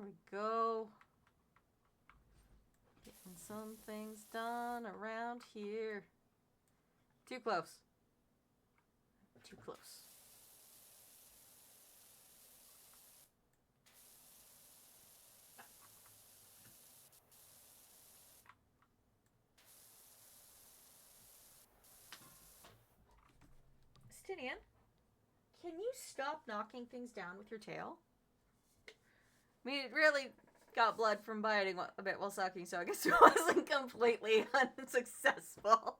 we go. Getting some things done around here. Too close. Too close. Stinian, can you stop knocking things down with your tail? I mean, it really got blood from biting a bit while sucking, so I guess it wasn't completely unsuccessful.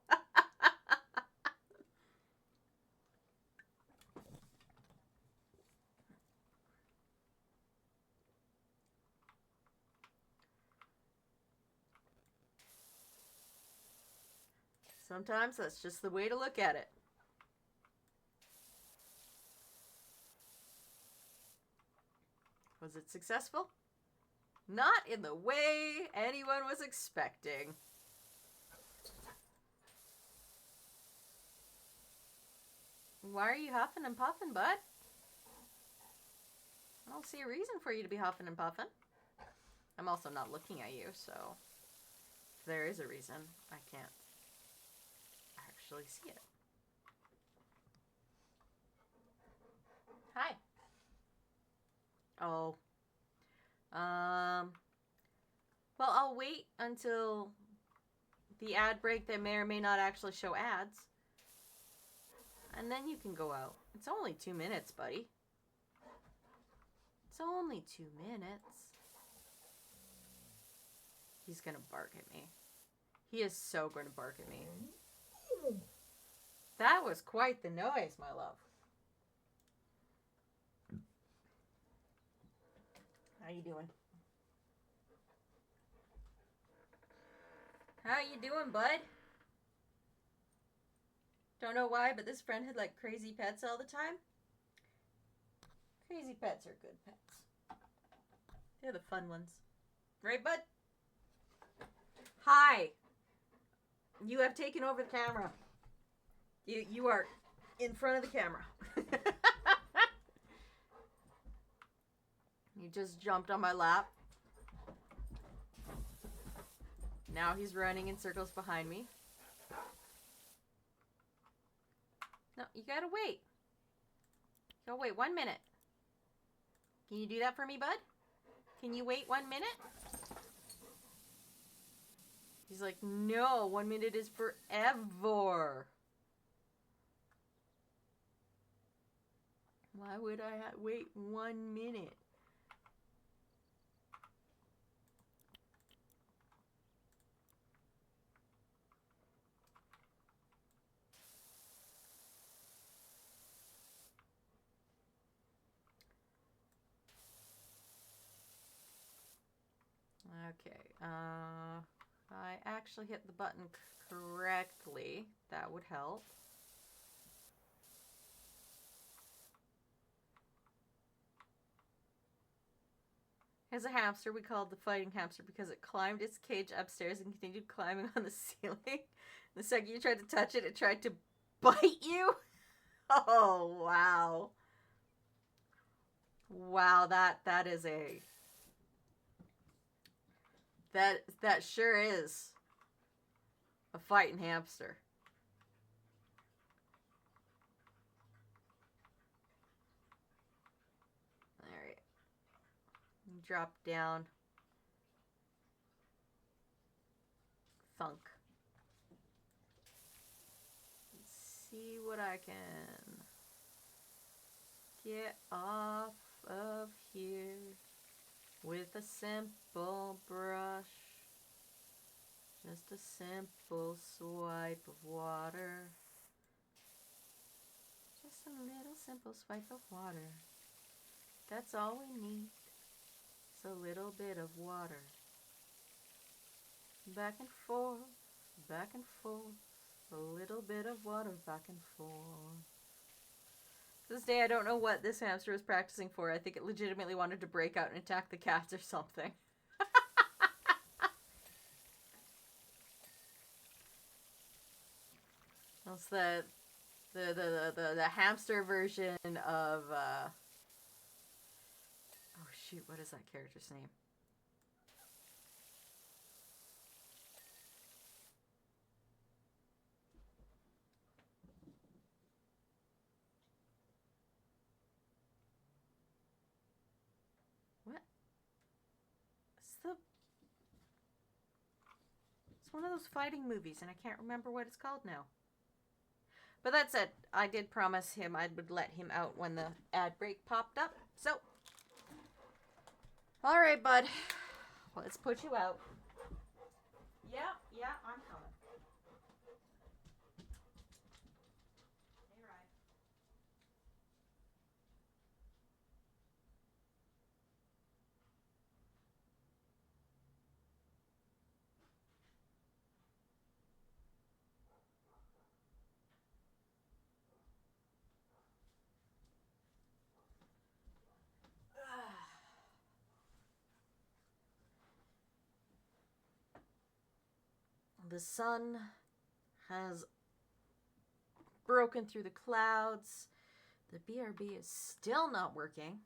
Sometimes that's just the way to look at it. Was it successful? Not in the way anyone was expecting. Why are you huffing and puffing, bud? I don't see a reason for you to be huffing and puffing. I'm also not looking at you, so if there is a reason, I can't actually see it. Hi. Oh. Well, I'll wait until the ad break that may or may not actually show ads. And then you can go out. It's only 2 minutes, buddy. It's only 2 minutes. He's gonna bark at me. He is so going to bark at me. That was quite the noise, my love. How you doing? How you doing, bud? Don't know why, but this friend had like crazy pets all the time. Crazy pets are good pets. They're the fun ones. Right, bud? Hi. You have taken over the camera. You are in front of the camera. He just jumped on my lap. Now he's running in circles behind me. No, you gotta wait. You gotta wait 1 minute. Can you do that for me, bud? Can you wait 1 minute? He's like, no, 1 minute is forever. Why would I wait 1 minute? Okay, I actually hit the button correctly. That would help. As a hamster, we called the fighting hamster because it climbed its cage upstairs and continued climbing on the ceiling. The second you tried to touch it, it tried to bite you. Oh, wow. Wow, that is a... That sure is a fighting hamster. Alright. Drop down. Thunk. Let's see what I can get off of here with a simple brush. Just a simple swipe of water. Just a little simple swipe of water. That's all we need. It's a little bit of water. Back and forth, back and forth. A little bit of water back and forth. To this day, I don't know what this hamster was practicing for. I think it legitimately wanted to break out and attack the cats or something. That's the hamster version of oh shoot, what is that character's name? What? It's one of those fighting movies and I can't remember what it's called now. But that's it. I did promise him I would let him out when the ad break popped up. So, all right, bud. Let's put you out. Yeah, I'm coming. Hey, Ryan. The sun has broken through the clouds. The BRB is still not working.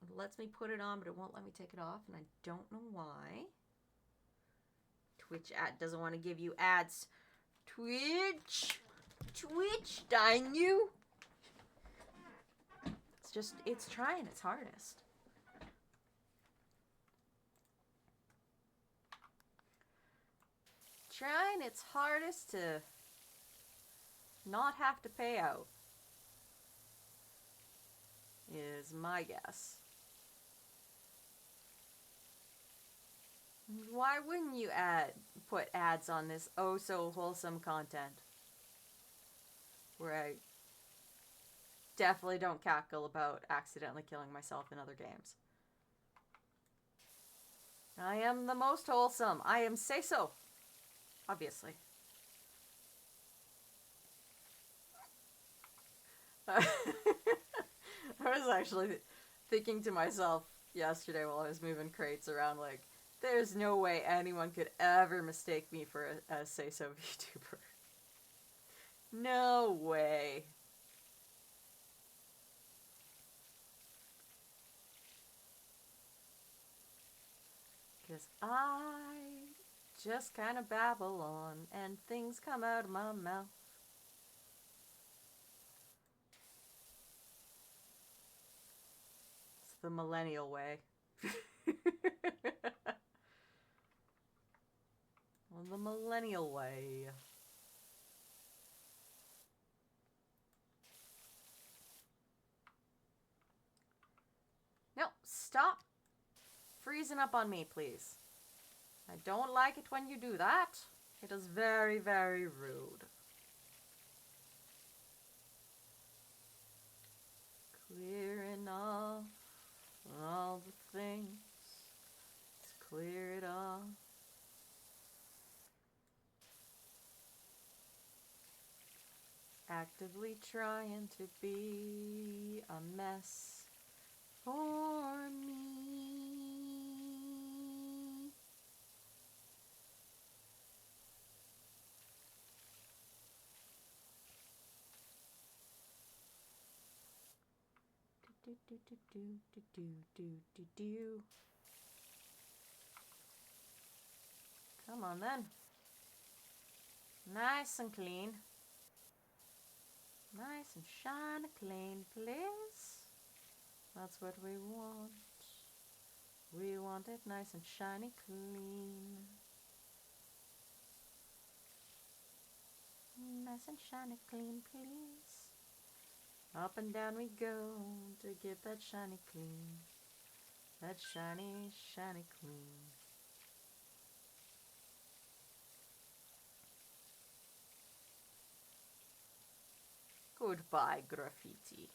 It lets me put it on, but it won't let me take it off, and I don't know why. Twitch ad doesn't want to give you ads. Twitch, dang you! It's trying its hardest. Trying its hardest to not have to pay out is my guess. Why wouldn't you put ads on this oh so wholesome content? Where I definitely don't cackle about accidentally killing myself in other games. I am the most wholesome. I am say so. Obviously. I was actually thinking to myself yesterday while I was moving crates around, like, there's no way anyone could ever mistake me for a say-so VTuber. No way. Because I just kind of babble on and things come out of my mouth. It's the millennial way. Well, the millennial way. No, stop freezing up on me, please. I don't like it when you do that. It is very, very rude. Clearing off all the things. Let's clear it off. Actively trying to be a mess for me. Do. Come on then. Nice and clean. Nice and shiny clean, please. That's what we want. We want it nice and shiny clean. Nice and shiny clean, please. Up and down we go to get that shiny clean. That shiny, shiny clean. Goodbye, graffiti.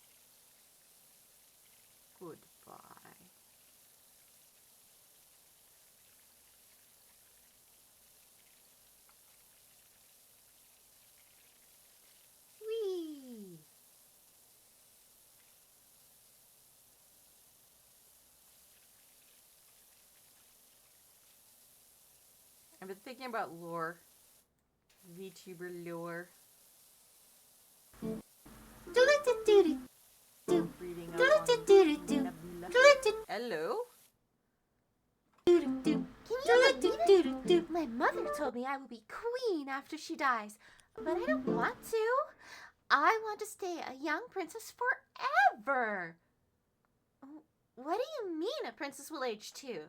Goodbye. Whee! I've been thinking about lore. VTuber lore. Hello? My mother told me I will be queen after she dies, but I don't want to. I want to stay a young princess forever. What do you mean a princess will age too?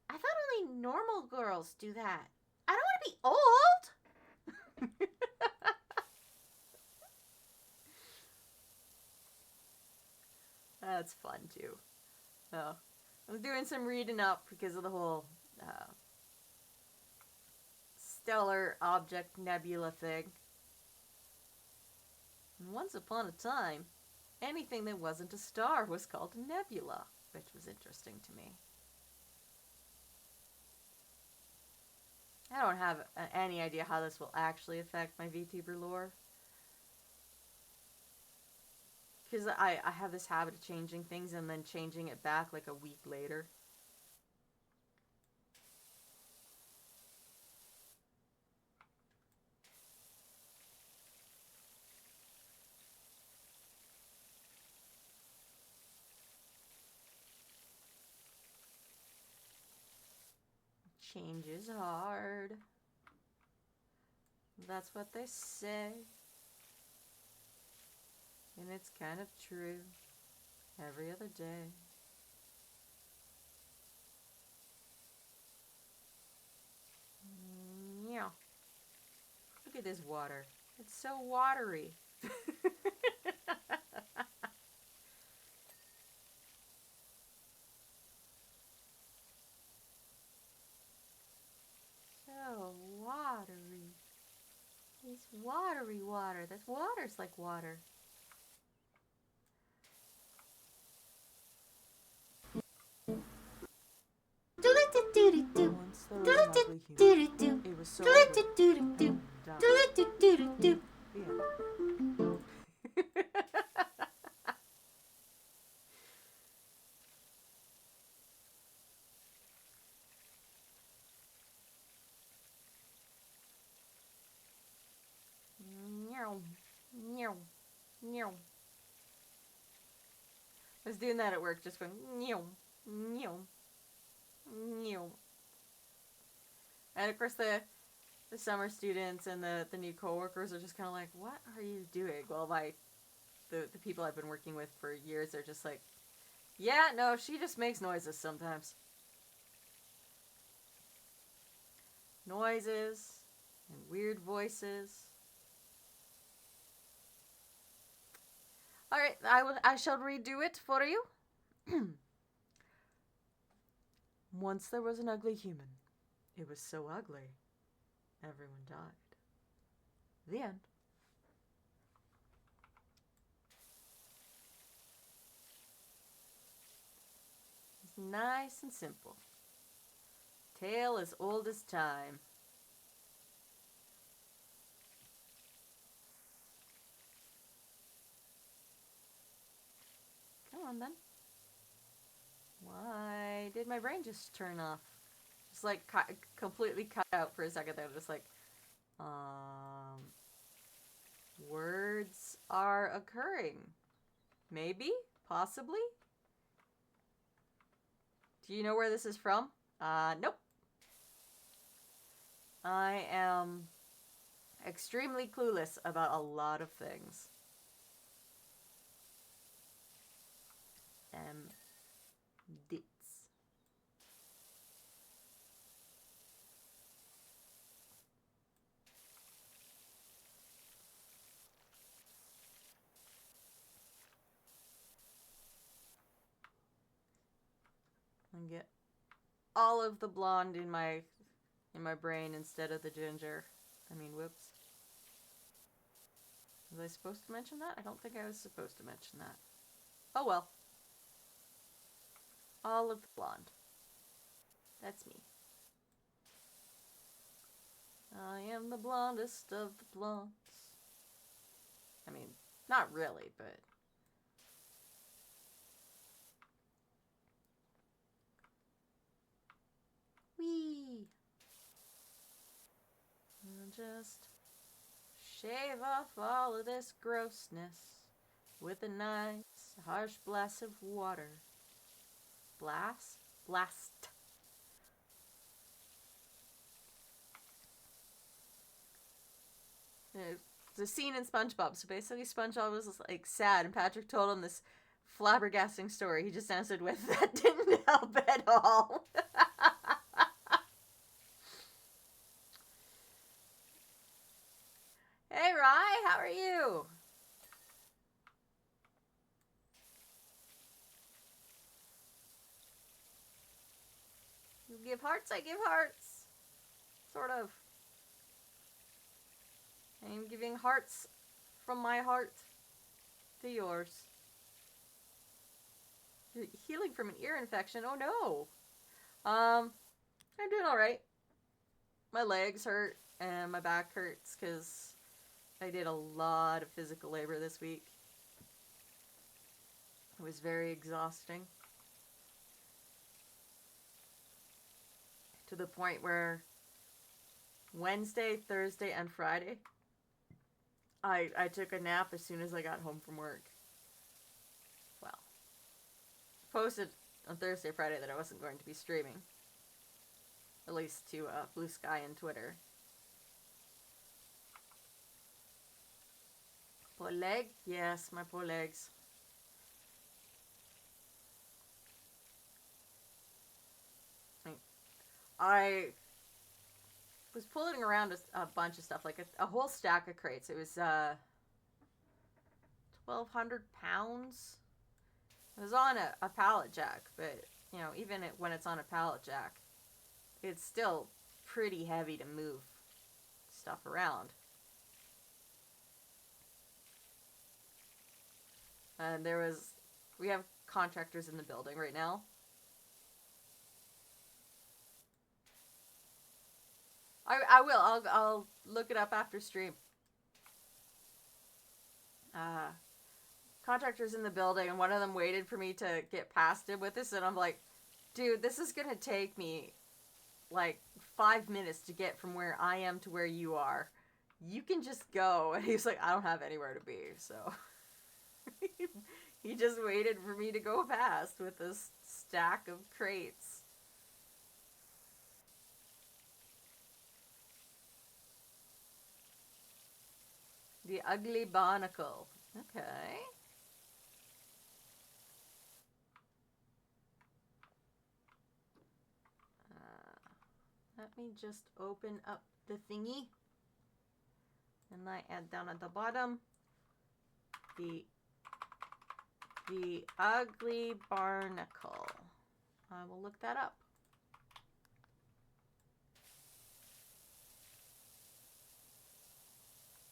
I thought only normal girls do that. I don't want to be old. That's fun too. Oh, I'm doing some reading up because of the whole stellar object nebula thing. And once upon a time, anything that wasn't a star was called a nebula, which was interesting to me. I don't have any idea how this will actually affect my VTuber lore. Because I have this habit of changing things and then changing it back like a week later. Change is hard. That's what they say. And it's kind of true every other day. Yeah. Look at this water. It's so watery. So watery. It's watery water. That water's like water. Once there was an ugly human. It was so ugly. I was doing that at work, just going meow, meow, meow. And of course the summer students and the new coworkers are just kind of like, what are you doing? Well, the people I've been working with for years are just like, yeah, no, she just makes noises sometimes. Noises and weird voices. Alright, I shall redo it for you. Once there was an ugly human. It was so ugly, everyone died. The end. It's nice and simple. Tale as old as time. Come on, then. Why did my brain just turn off? Just like completely cut out for a second there. Just like, words are occurring. Maybe? Possibly? Do you know where this is from? Nope. I am extremely clueless about a lot of things. Dits. And get all of the blonde in my brain instead of the ginger. I mean, whoops. Was I supposed to mention that? I don't think I was supposed to mention that. Oh well. All of the blonde. That's me. I am the blondest of the blondes. I mean, not really, but... Whee! I'll just shave off all of this grossness with a nice, harsh blast of water. Blast? Blast. It's a scene in SpongeBob. So basically, SpongeBob was like sad, and Patrick told him this flabbergasting story. He just answered with, "That didn't help at all." Hey, Rye, how are you? You give hearts, I give hearts. Sort of. I am giving hearts from my heart to yours. You're healing from an ear infection. Oh no. I'm doing alright. My legs hurt and my back hurts because I did a lot of physical labor this week. It was very exhausting. To the point where Wednesday, Thursday, and Friday, I took a nap as soon as I got home from work. Well, posted on Thursday, Friday that I wasn't going to be streaming. At least to Blue Sky and Twitter. Poor leg? Yes, my poor legs. I was pulling around a bunch of stuff, like a whole stack of crates. It was 1,200 pounds. It was on a pallet jack, but you know, even when it's on a pallet jack, it's still pretty heavy to move stuff around. And we have contractors in the building right now. I will. I'll look it up after stream. Contractors in the building, and one of them waited for me to get past him with this, and I'm like, dude, this is gonna take me like 5 minutes to get from where I am to where you are. You can just go. And he's like, I don't have anywhere to be, so he just waited for me to go past with this stack of crates. The ugly barnacle. Okay. Let me just open up the thingy. And I add down at the bottom the ugly barnacle. I will look that up.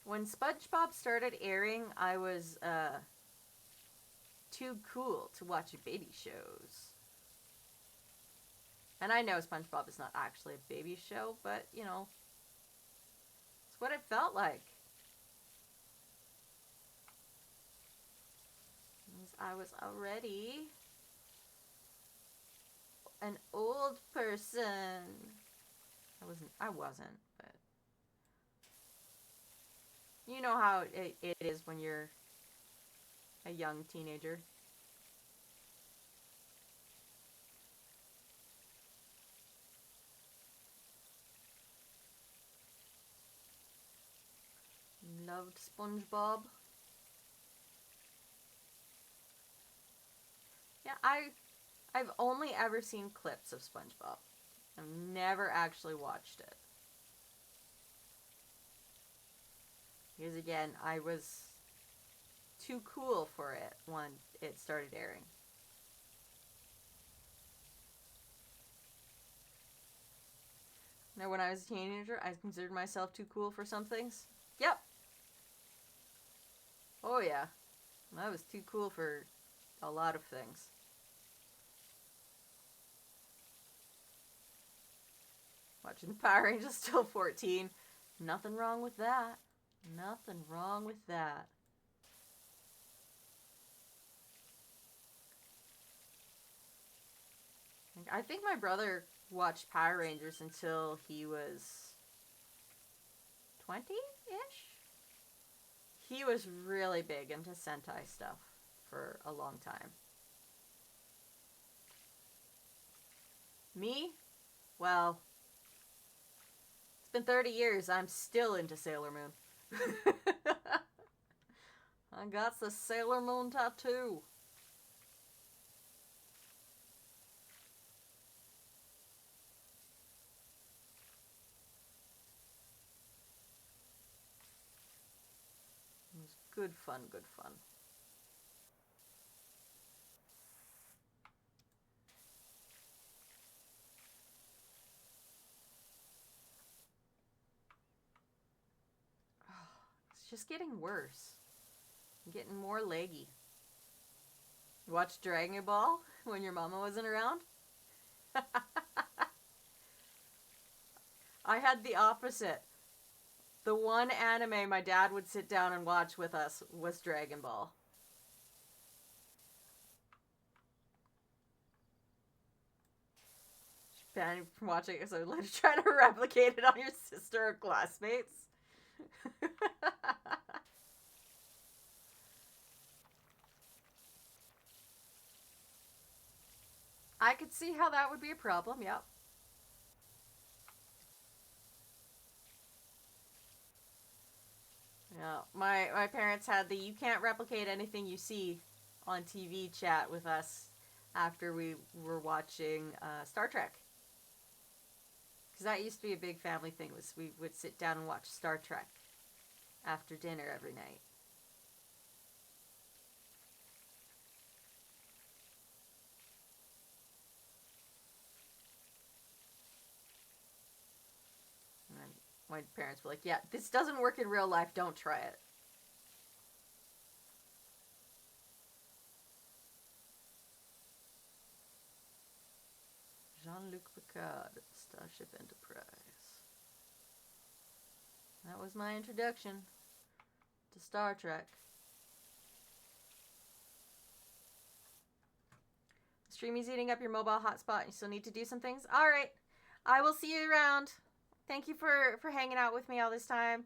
When SpongeBob started airing, I was too cool to watch baby shows. And I know SpongeBob is not actually a baby show, but, you know, it's what it felt like. I was already an old person. I wasn't, but you know how it is when you're a young teenager. Loved SpongeBob. Yeah, I've only ever seen clips of SpongeBob. I've never actually watched it. Because again, I was too cool for it when it started airing. Now, when I was a teenager, I considered myself too cool for some things. Yep. Oh yeah. I was too cool for a lot of things. Watching the Power Rangers till 14. Nothing wrong with that. Nothing wrong with that. I think my brother watched Power Rangers until he was 20-ish? He was really big into Sentai stuff for a long time. Me? Well, it's been 30 years. I'm still into Sailor Moon. I got the Sailor Moon tattoo. It was good fun, good fun. It's just getting worse. I'm getting more leggy. You watched Dragon Ball when your mama wasn't around? I had the opposite. The one anime my dad would sit down and watch with us was Dragon Ball. Banned from watching it, so let's try to replicate it on your sister or classmates. I could see how that would be a problem, yep. Yeah, my parents had the "you can't replicate anything you see on TV" chat with us after we were watching Star Trek. Because that used to be a big family thing. Was we would sit down and watch Star Trek after dinner every night. And my parents were like, "Yeah, this doesn't work in real life. Don't try it." Jean-Luc Picard, Starship Enterprise. That was my introduction to Star Trek. Streamy's eating up your mobile hotspot. You still need to do some things. All right, I will see you around. Thank you for hanging out with me all this time.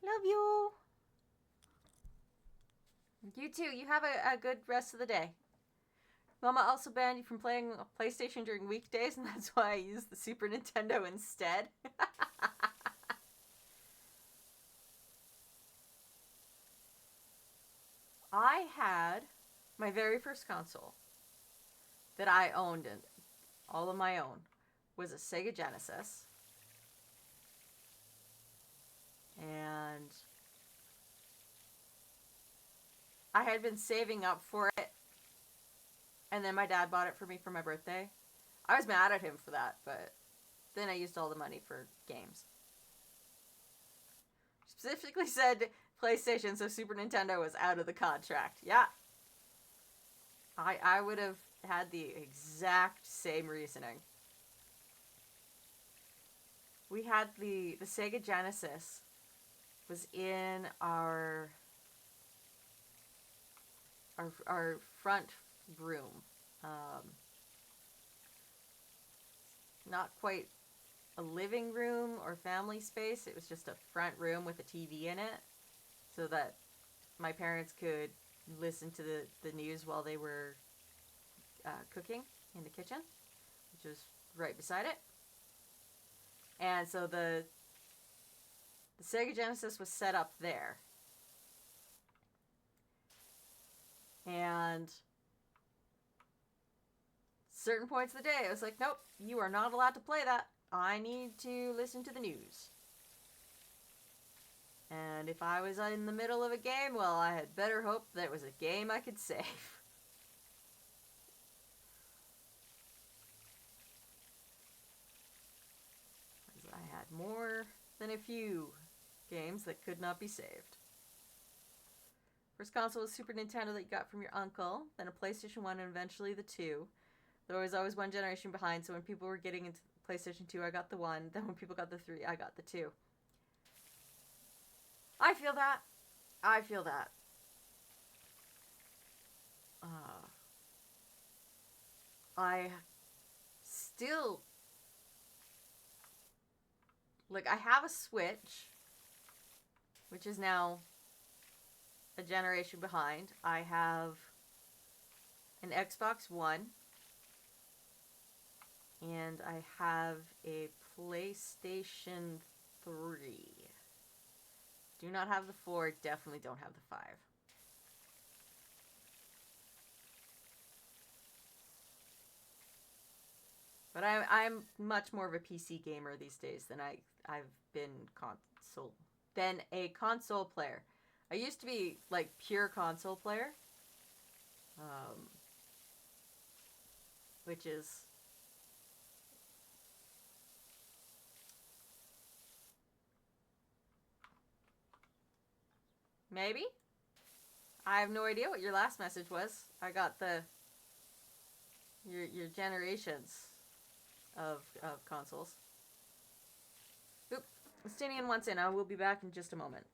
Love you. You too. You have a good rest of the day. Mama also banned you from playing PlayStation during weekdays, and that's why I use the Super Nintendo instead. I had my very first console that I owned, and all of my own, was a Sega Genesis. And I had been saving up for it, and then my dad bought it for me for my birthday. I was mad at him for that, but then I used all the money for games. Specifically said PlayStation, so Super Nintendo was out of the contract. Yeah. I would have had the exact same reasoning. We had the Sega Genesis was in our front room. Not quite a living room or family space. It was just a front room with a TV in it, so that my parents could listen to the news while they were cooking in the kitchen, which was right beside it. And so the Sega Genesis was set up there. And certain points of the day, I was like, nope, you are not allowed to play that. I need to listen to the news. And if I was in the middle of a game, well, I had better hope that it was a game I could save. Because I had more than a few games that could not be saved. First console was Super Nintendo that you got from your uncle, then a PlayStation 1, and eventually the 2. There was always one generation behind, so when people were getting into PlayStation 2, I got the 1. Then when people got the 3, I got the 2. I feel that. I feel that. I still... Like, I have a Switch, which is now a generation behind. I have an Xbox One, and I have a PlayStation 3. Do not have the 4, definitely don't have the 5. But I'm much more of a PC gamer these days than I've been a console player. I used to be like pure console player, which is maybe. I have no idea what your last message was. I got your generations of consoles. Oop, Stinian wants in. I will be back in just a moment.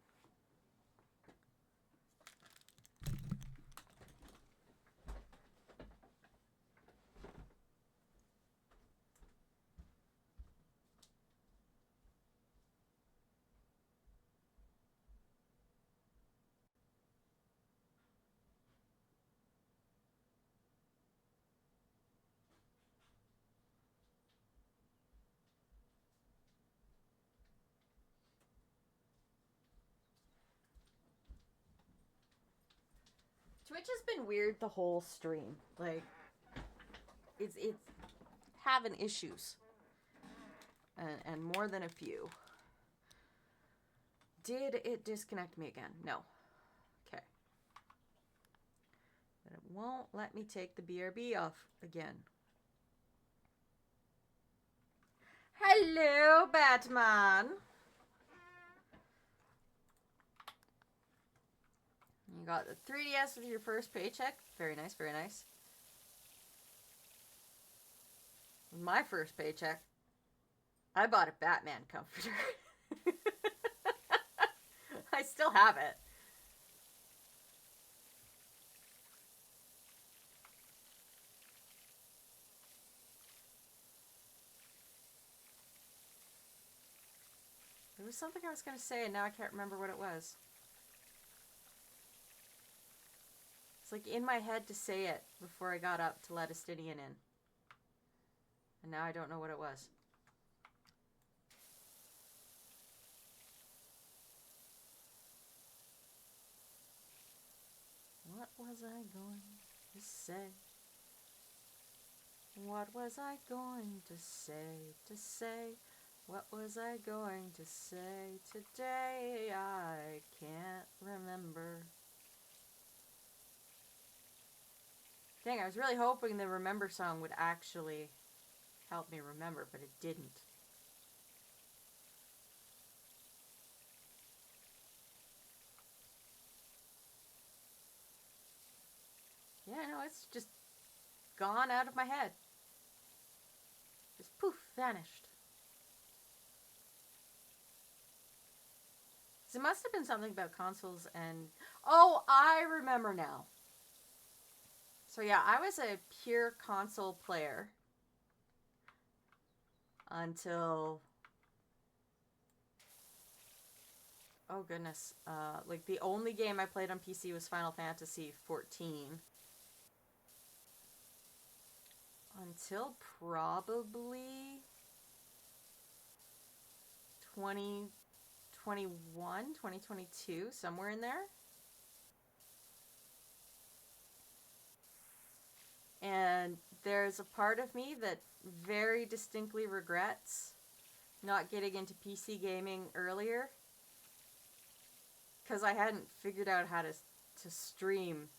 Twitch has been weird the whole stream. Like, it's having issues. And more than a few. Did it disconnect me again? No. Okay. But it won't let me take the BRB off again. Hello, Batman. You got the 3DS with your first paycheck. Very nice, very nice. My first paycheck, I bought a Batman comforter. I still have it. There was something I was going to say, and now I can't remember what it was. It's like in my head to say it before I got up to let Estinian in. And now I don't know what it was. What was I going to say? What was I going to say? What was I going to say today? I can't remember. Dang, I was really hoping the Remember song would actually help me remember, but it didn't. Yeah, no, it's just gone out of my head. Just poof, vanished. So it must have been something about consoles and... Oh, I remember now. So yeah, I was a pure console player until... Oh goodness. Like the only game I played on PC was Final Fantasy 14. Until probably 2021, 2022, somewhere in there. And there's a part of me that very distinctly regrets not getting into PC gaming earlier. Because I hadn't figured out how to stream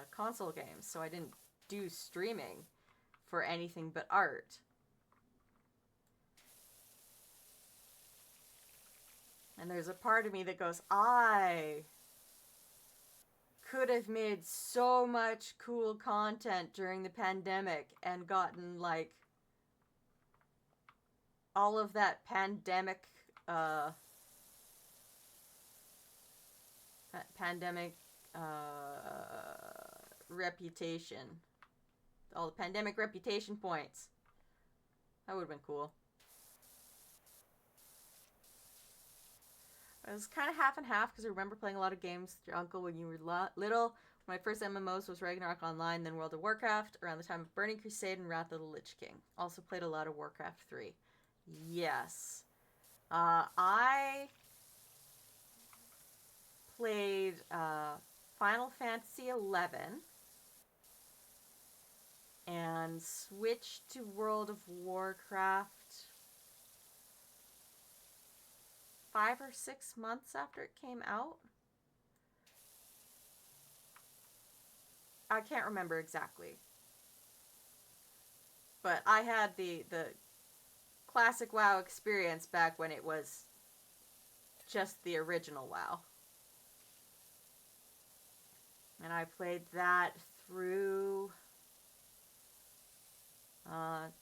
console games. So I didn't do streaming for anything but art. And there's a part of me that goes, I could have made so much cool content during the pandemic and gotten, like, all of that pandemic, reputation. All the pandemic reputation points. That would have been cool. It was kind of half and half because I remember playing a lot of games with your uncle when you were little. My first MMOs was Ragnarok Online, then World of Warcraft, around the time of Burning Crusade and Wrath of the Lich King. Also played a lot of Warcraft 3. Yes. I played Final Fantasy 11 and switched to World of Warcraft 5 or 6 months after it came out. I can't remember exactly. But I had the classic WoW experience back when it was just the original WoW. And I played that through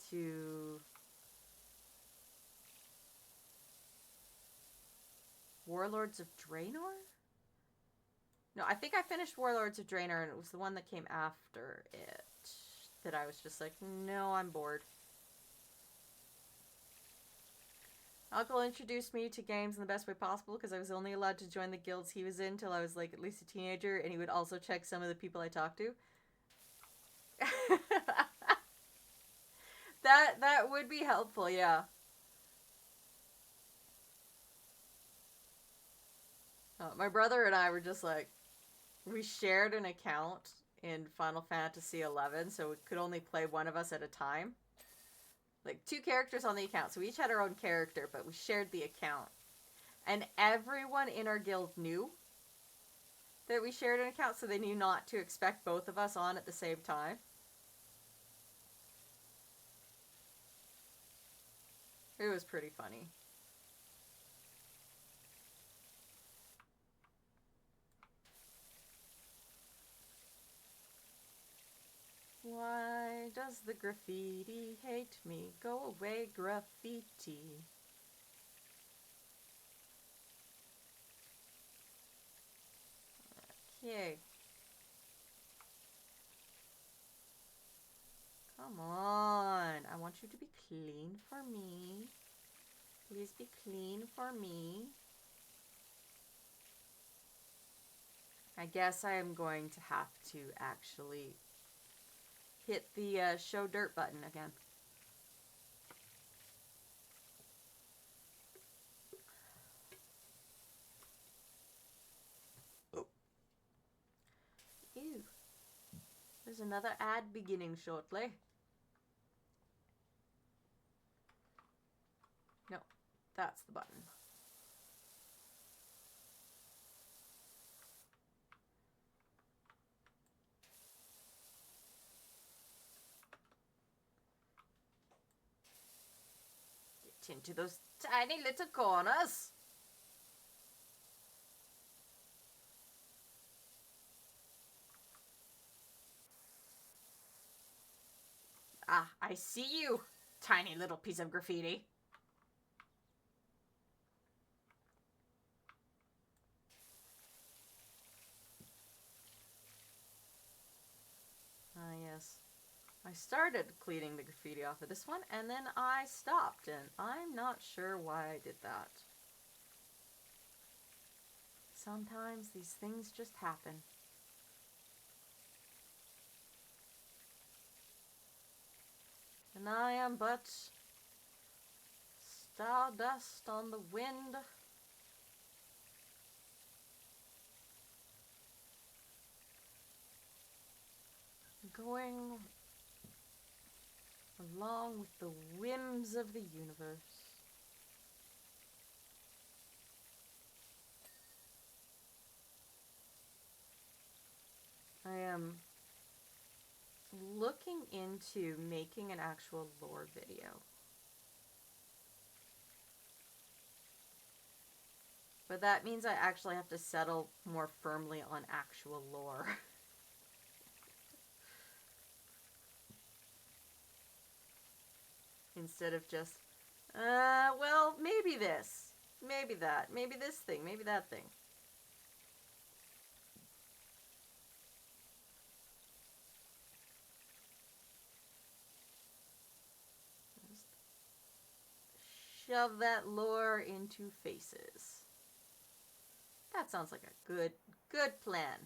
to Warlords of Draenor? No, I think I finished Warlords of Draenor, and it was the one that came after it that I was just like, no, I'm bored. Uncle introduced me to games in the best way possible because I was only allowed to join the guilds he was in till I was like at least a teenager, and he would also check some of the people I talked to. That would be helpful, yeah. My brother and I were just like, we shared an account in Final Fantasy 11, so we could only play one of us at a time. Like, 2 characters on the account, so we each had our own character, but we shared the account. And everyone in our guild knew that we shared an account, so they knew not to expect both of us on at the same time. It was pretty funny. Why does the graffiti hate me? Go away, graffiti. Okay. Come on. I want you to be clean for me. Please be clean for me. I guess I am going to have to actually hit the show dirt button again. Oh. Ew. There's another ad beginning shortly. No, that's the button. Get into those tiny little corners. Ah, I see you, tiny little piece of graffiti. Ah, yes. I started cleaning the graffiti off of this one, and then I stopped, and I'm not sure why I did that. Sometimes these things just happen. And I am but stardust on the wind. Going along with the whims of the universe. I am looking into making an actual lore video. But that means I actually have to settle more firmly on actual lore. Instead of just, well, maybe this, maybe that, maybe this thing, maybe that thing. Just shove that lore into faces. That sounds like a good plan.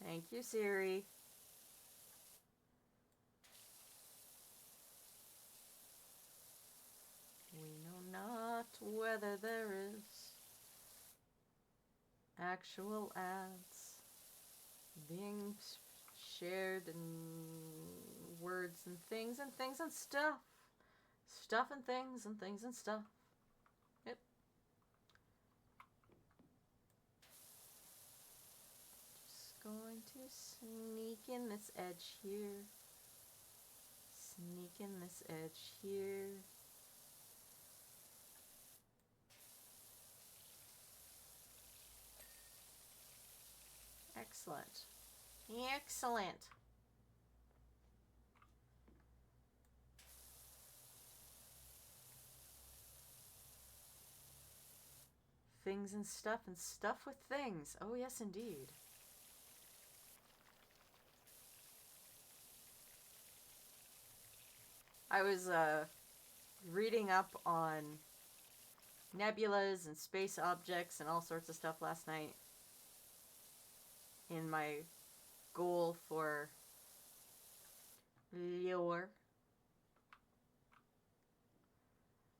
Thank you, Siri. We know not whether there is actual ads being shared in words and things and stuff. Stuff and things and stuff. Yep. Just going to sneak in this edge here. Sneak in this edge here. Excellent. Excellent. Things and stuff with things. Oh, yes, indeed. I was reading up on nebulas and space objects and all sorts of stuff last night in my goal for lore.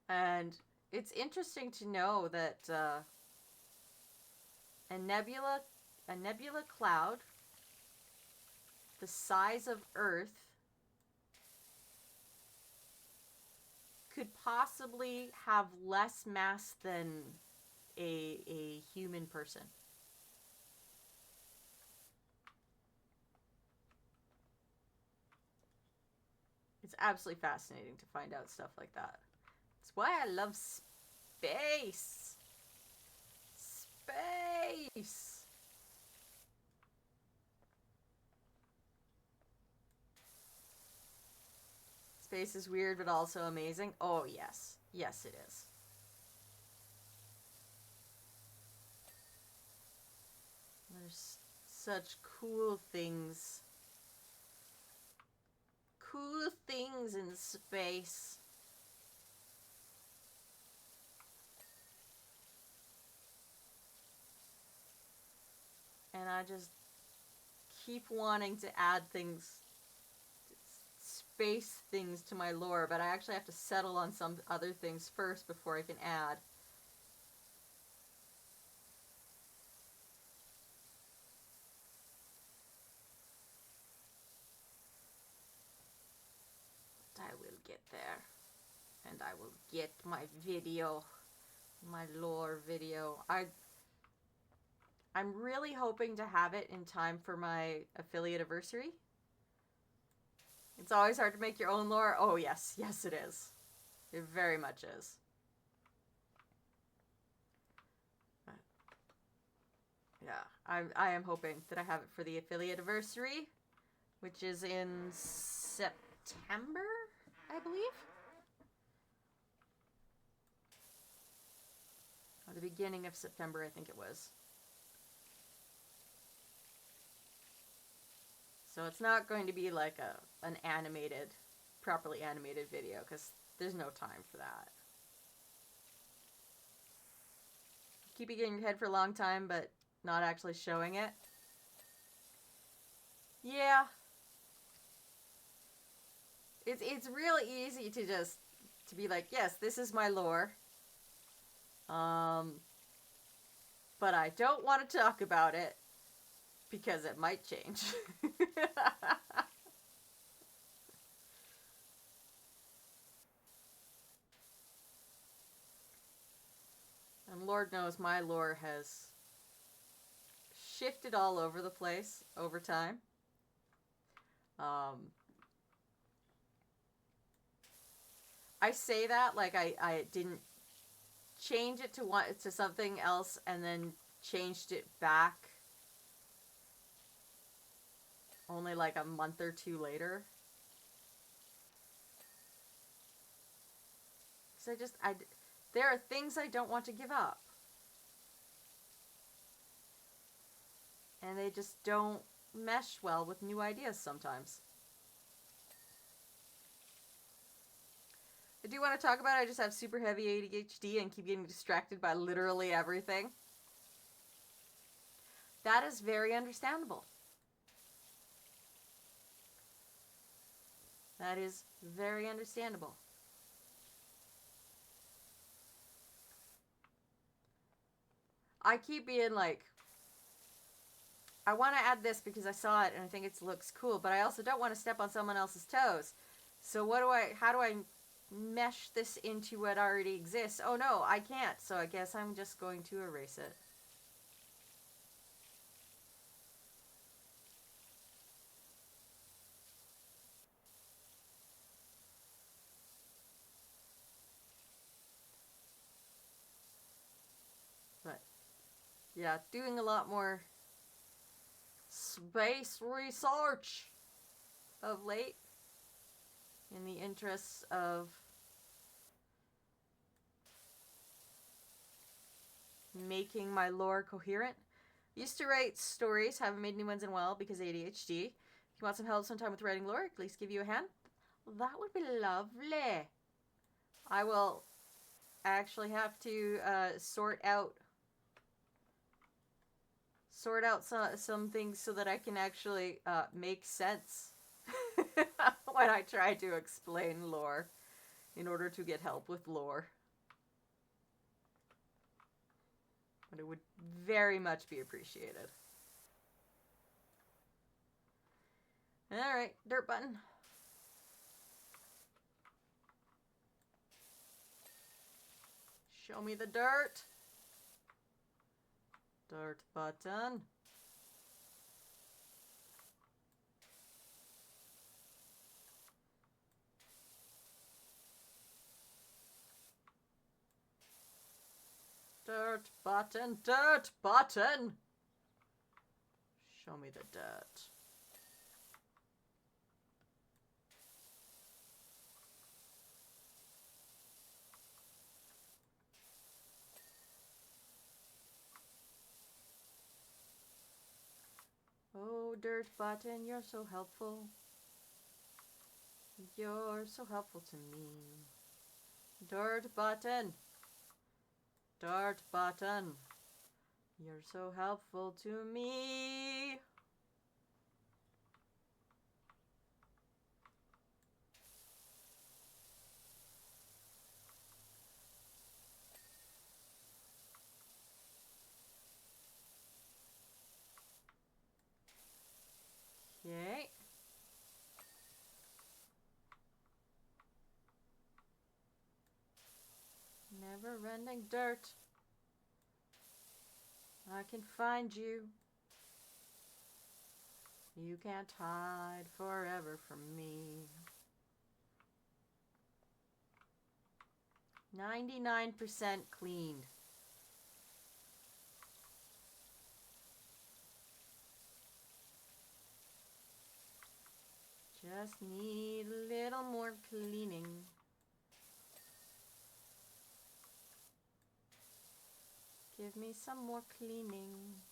And it's interesting to know that a nebula cloud the size of Earth could possibly have less mass than a human person. It's absolutely fascinating to find out stuff like that. It's why I love space. Space. Space is weird, but also amazing. Oh, yes. Yes, it is. There's such cool things. Cool things in space. And I just keep wanting to add things, space things to my lore, but I actually have to settle on some other things first before I can add. But I will get there. And I will get my video, my lore video. I'm really hoping to have it in time for my affiliate anniversary. It's always hard to make your own lore. Oh, yes. Yes, it is. It very much is. But yeah, I am hoping that I have it for the affiliate anniversary, which is in September, I believe. Or the beginning of September, I think it was. So it's not going to be like an animated, properly animated video, because there's no time for that. Keep it in your head for a long time, but not actually showing it. Yeah. It's really easy to just, to be like, yes, this is my lore. But I don't want to talk about it, because it might change. And Lord knows my lore has shifted all over the place over time. I say that like I didn't change it to something else and then changed it back only like a month or two later. Because there are things I don't want to give up. And they just don't mesh well with new ideas sometimes. I do want to talk about it. I just have super heavy ADHD and keep getting distracted by literally everything. That is very understandable. That is very understandable. I keep being like, I want to add this because I saw it and I think it looks cool, but I also don't want to step on someone else's toes. So how do I mesh this into what already exists? Oh no, I can't. So I guess I'm just going to erase it. But yeah, doing a lot more space research of late in the interests of making my lore coherent. Used to write stories, haven't made new ones in a while because ADHD. If you want some help sometime with writing lore, at least give you a hand. That would be lovely. I will actually have to sort out some things so that I can actually make sense when I try to explain lore in order to get help with lore. But it would very much be appreciated. Alright, dirt button. Show me the dirt. Dirt button. Dirt button, dirt button. Show me the dirt. Oh, dirt button, you're so helpful. You're so helpful to me. Dirt button. Dirt button. You're so helpful to me. Okay. Never-ending dirt. I can find you. You can't hide forever from me. 99% cleaned. Just need a little more cleaning. Give me some more cleaning.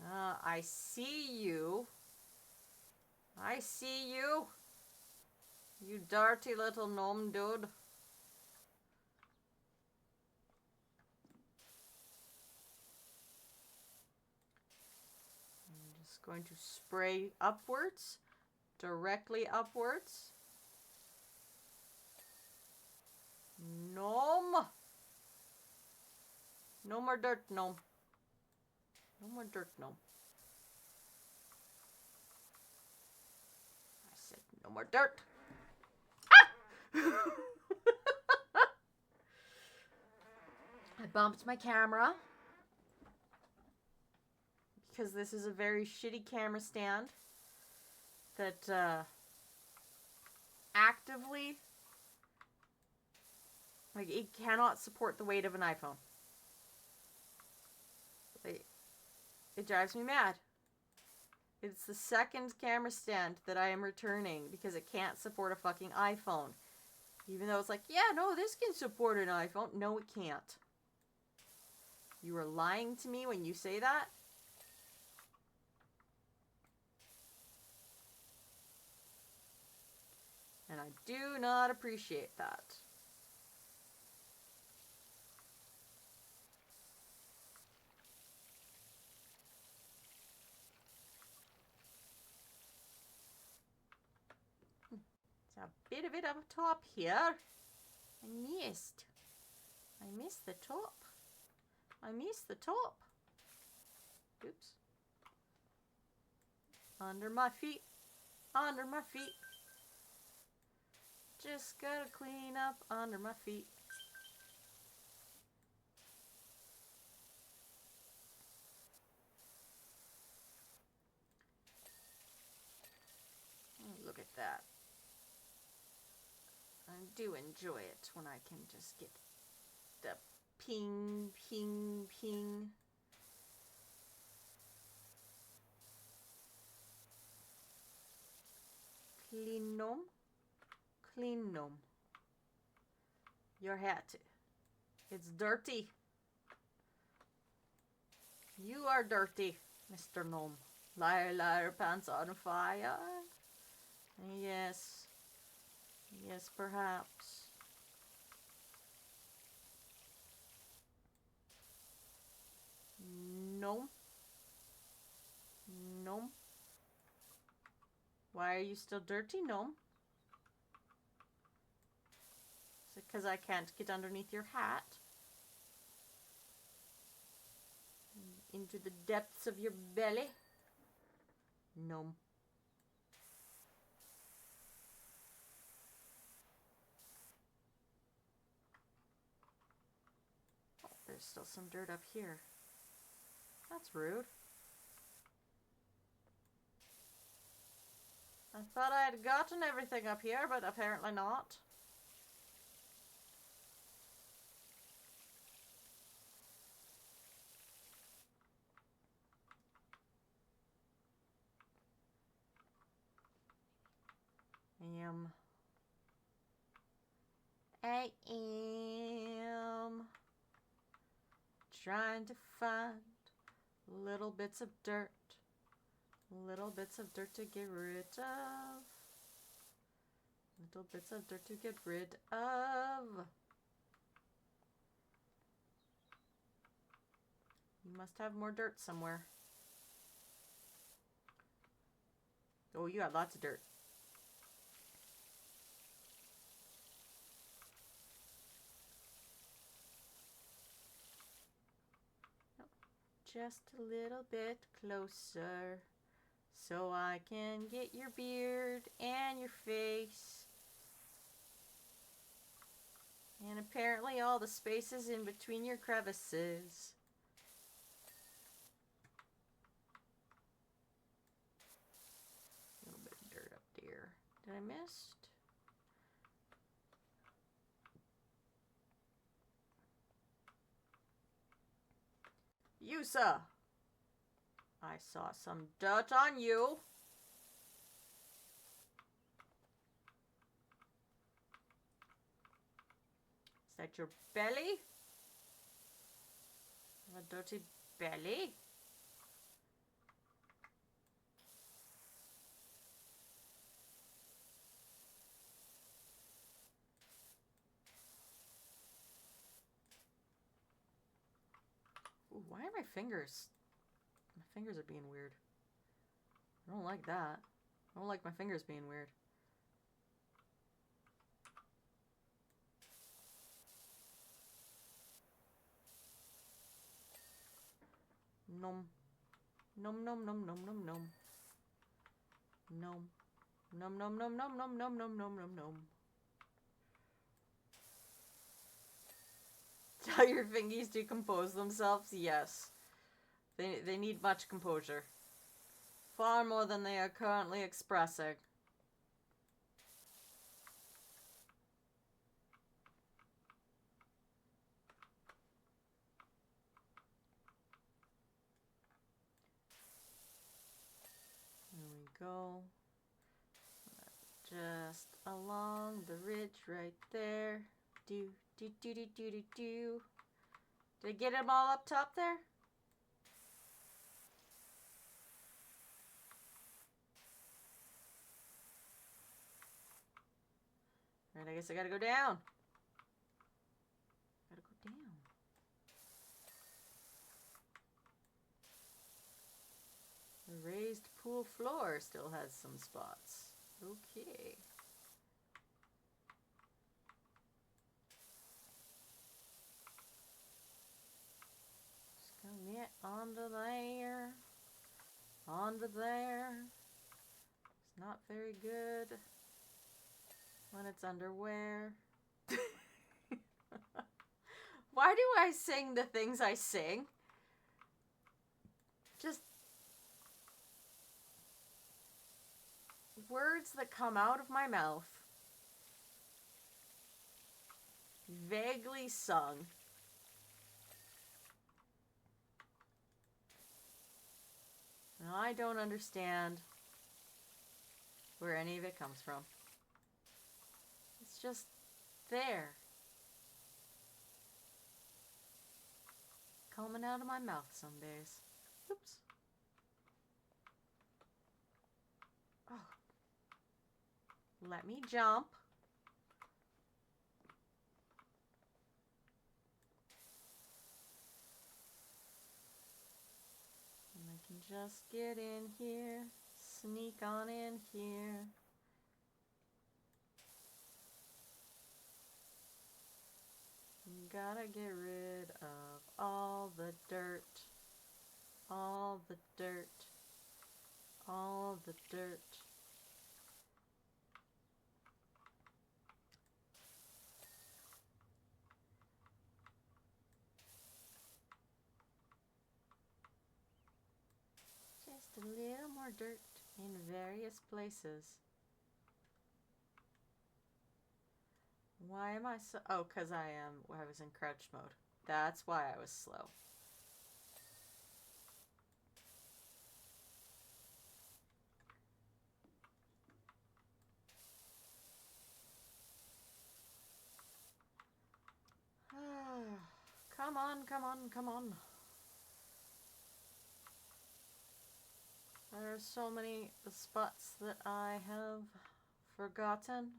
I see you. I see you. You dirty little gnome dude. I'm just going to spray upwards. Directly upwards. Gnome. No more dirt, gnome. No more dirt, gnome. I said no more dirt. Ah! I bumped my camera. Because this is a very shitty camera stand. That, actively, like, it cannot support the weight of an iPhone. It drives me mad. It's the second camera stand that I am returning because it can't support a fucking iPhone. Even though it's like, yeah, no, this can support an iPhone. No, it can't. You are lying to me when you say that. And I do not appreciate that. There's a bit of it up top here. I missed the top. I missed the top. Oops. Under my feet. Under my feet. Just gotta clean up under my feet. Oh, look at that. I do enjoy it when I can just get the ping, ping, ping. Clean gnome. Clean gnome. Your hat. It's dirty. You are dirty, Mr. Gnome. Liar, liar, pants on fire. Yes. Yes, perhaps. Gnome. Gnome. Why are you still dirty, gnome? Is it because I can't get underneath your hat? into the depths of your belly. Nom. Oh, there's still some dirt up here. That's rude. I thought I had gotten everything up here, but apparently not. I am trying to find little bits of dirt. Little bits of dirt to get rid of. Little bits of dirt to get rid of. You must have more dirt somewhere. Oh, you got lots of dirt. Just a little bit closer so I can get your beard and your face. And apparently all the spaces in between your crevices. A little bit of dirt up there. Did I miss? You, sir. I saw some dirt on you. Is that your belly? A dirty belly? Ooh, why are my fingers? My fingers are being weird. I don't like that. I don't like my fingers being weird. Nom. Nom nom nom nom nom nom. Nom. Nom nom nom nom nom nom nom nom nom nom. Tell your fingies to compose themselves? Yes. They need much composure. Far more than they are currently expressing. There we go. Just along the ridge right there. Do, do, do, do, do, do, do. Did I get them all up top there? Alright, I guess I gotta go down. Gotta go down. The raised pool floor still has some spots. Okay. Just gonna get onto there. Onto there. It's not very good when it's underwear. Why do I sing the things I sing? Just words that come out of my mouth. Vaguely sung. And I don't understand where any of it comes from. It's just there. Coming out of my mouth some days. Oops. Oh. Let me jump. And I can just get in here. Sneak on in here. Gotta get rid of all the dirt. dirt. Just a little more dirt in various places. Why am I so... Oh, because I was in crouch mode. That's why I was slow. Come on, come on, come on. There are so many spots that I have forgotten.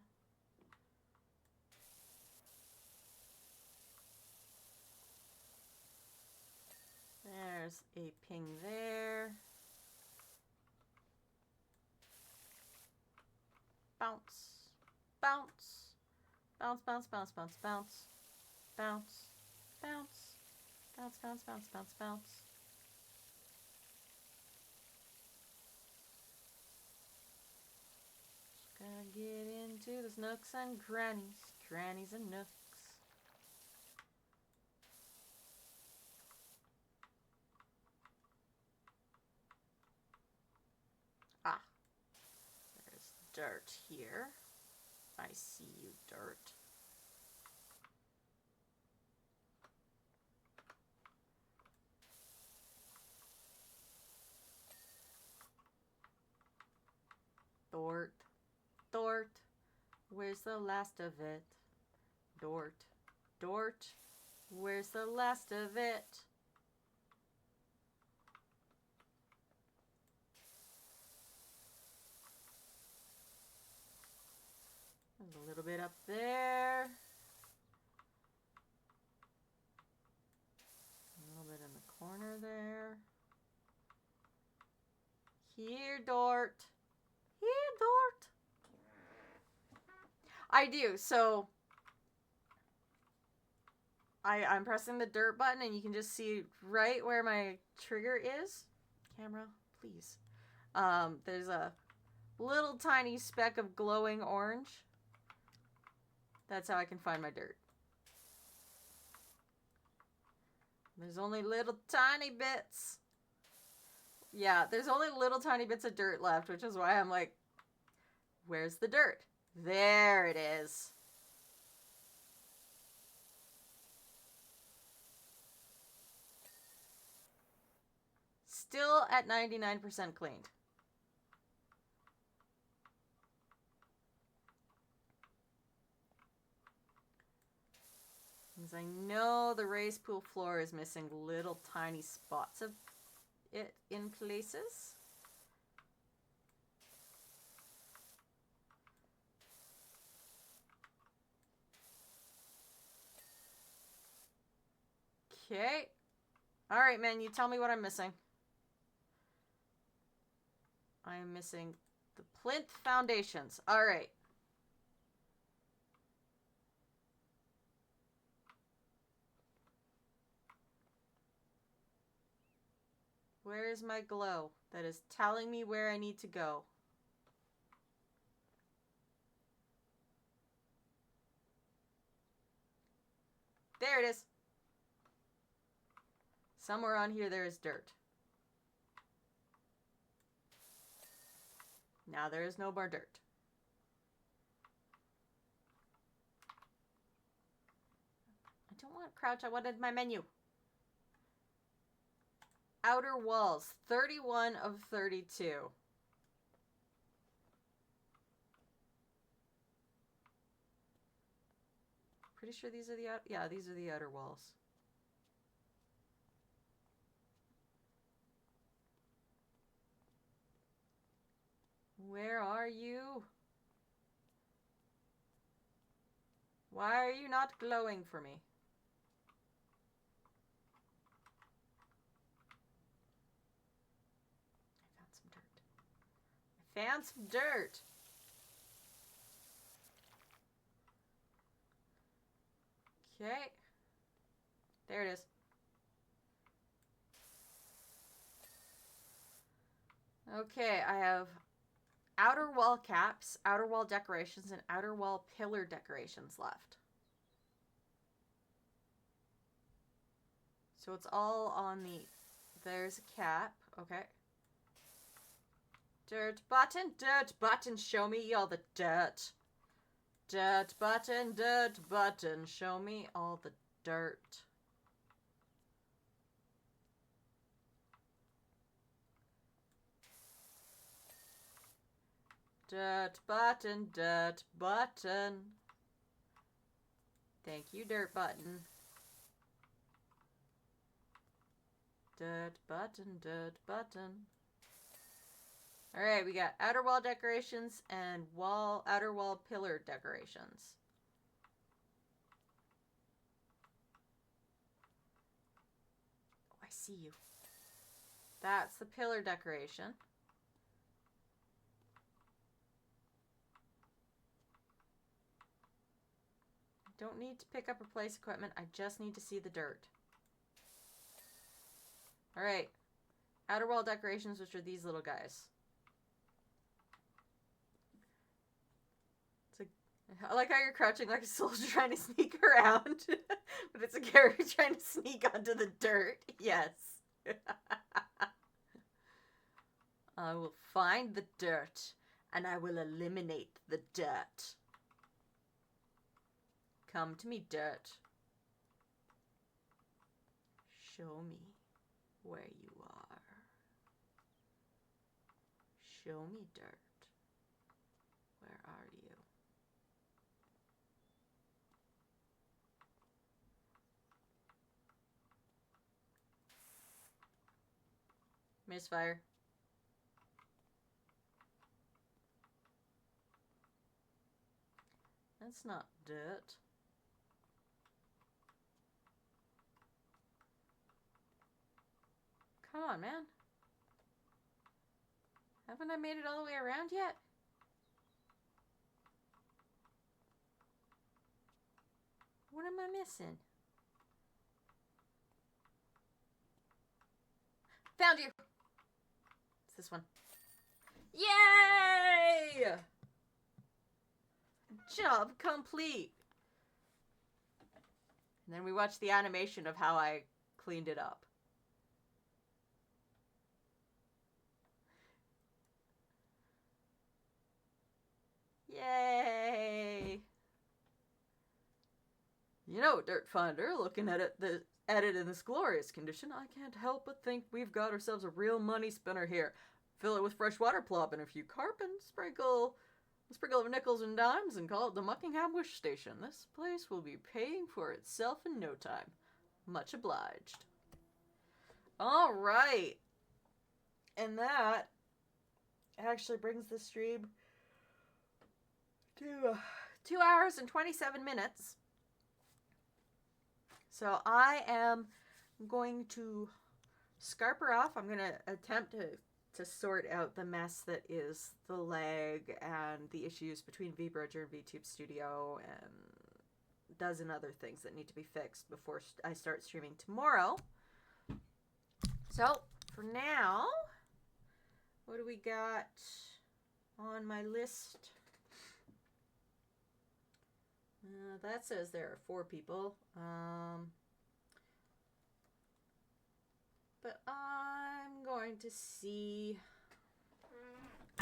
There's a ping there. Bounce. Bounce. Bounce, bounce, bounce, bounce, bounce. Bounce. Bounce. Bounce, bounce, bounce, bounce, bounce. Just gotta get into those nooks and crannies. Crannies and nooks. Ah. There's dirt here. I see you, dirt. Dort. Dort. Where's the last of it? Dort. Dort. Where's the last of it? There's a little bit up there. A little bit in the corner there. Here, Dort. Here, Dort. I do, so I'm pressing the dirt button and you can just see right where my trigger is. Camera, please. There's a little tiny speck of glowing orange. That's how I can find my dirt. There's only little tiny bits. Yeah, there's only little tiny bits of dirt left, which is why I'm like, where's the dirt? There it is. Still at 99% cleaned. Because I know the raised pool floor is missing little tiny spots of it in places. Okay. All right, man, you tell me what I'm missing. I am missing the plinth foundations. All right. Where is my glow that is telling me where I need to go? There it is. Somewhere on here there is dirt. Now there is no more dirt. I don't want crouch, I wanted my menu. Outer walls, 31 of 32. Pretty sure these are the these are the outer walls. Where are you? Why are you not glowing for me? I found some dirt. Okay. There it is. Okay, I have outer wall caps, outer wall decorations, and outer wall pillar decorations left. So it's all on the... There's a cap. Okay. Dirt button, show me all the dirt. Dirt button, show me all the dirt. Dirt button. Thank you, dirt button. Dirt button. Alright, we got outer wall decorations and outer wall pillar decorations. Oh, I see you. That's the pillar decoration. Don't need to pick up replace equipment. I just need to see the dirt. Alright. Outer wall decorations, which are these little guys. I like how you're crouching like a soldier trying to sneak around. But it's a character trying to sneak onto the dirt. Yes. I will find the dirt. And I will eliminate the dirt. Come to me, dirt. Show me where you are. Show me, dirt. Where are you? Misfire. That's not dirt. Come on, man. Haven't I made it all the way around yet? What am I missing? Found you! It's this one. Yay! Job complete. And then we watch the animation of how I cleaned it up. Yay! You know, Dirt Finder, looking at it in this glorious condition, I can't help but think we've got ourselves a real money spinner here. Fill it with fresh water plop and a few carp and sprinkle of nickels and dimes and call it the Muckingham Wish Station. This place will be paying for itself in no time. Much obliged. All right. And that actually brings the stream to 2 hours and 27 minutes. So I am going to scarper off. I'm going to attempt to sort out the mess that is the lag and the issues between VBridger and VTube Studio and a dozen other things that need to be fixed before I start streaming tomorrow. So for now, what do we got on my list? That says there are 4 people. But I'm going to see...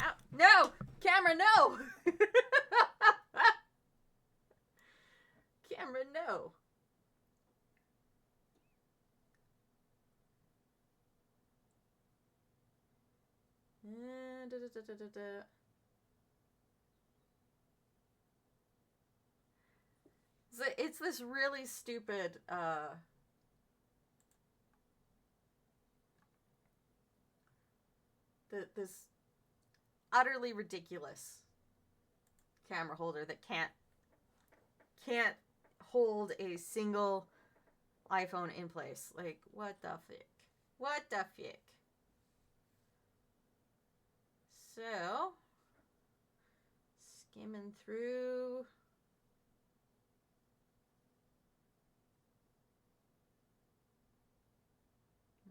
Ow! No! Camera, no! Camera, no! So it's this really stupid, this utterly ridiculous camera holder that can't hold a single iPhone in place. Like, what the frick? What the frick? So, skimming through.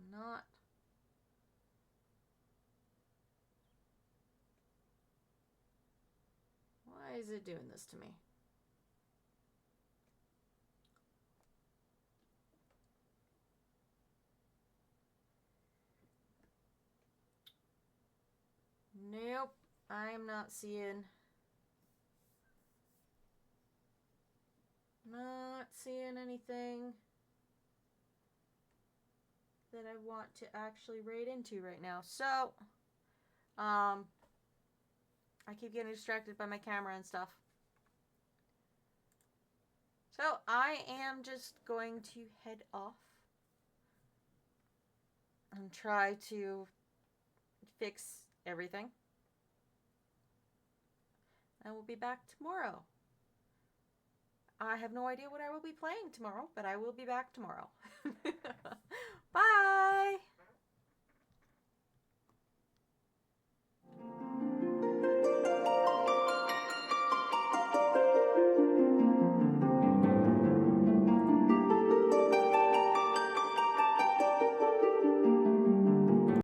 Not. is it doing this to me? Nope, I'm not seeing anything that I want to actually raid into right now. So, I keep getting distracted by my camera and stuff. So, I am just going to head off and try to fix everything. I will be back tomorrow. I have no idea what I will be playing tomorrow, but I will be back tomorrow.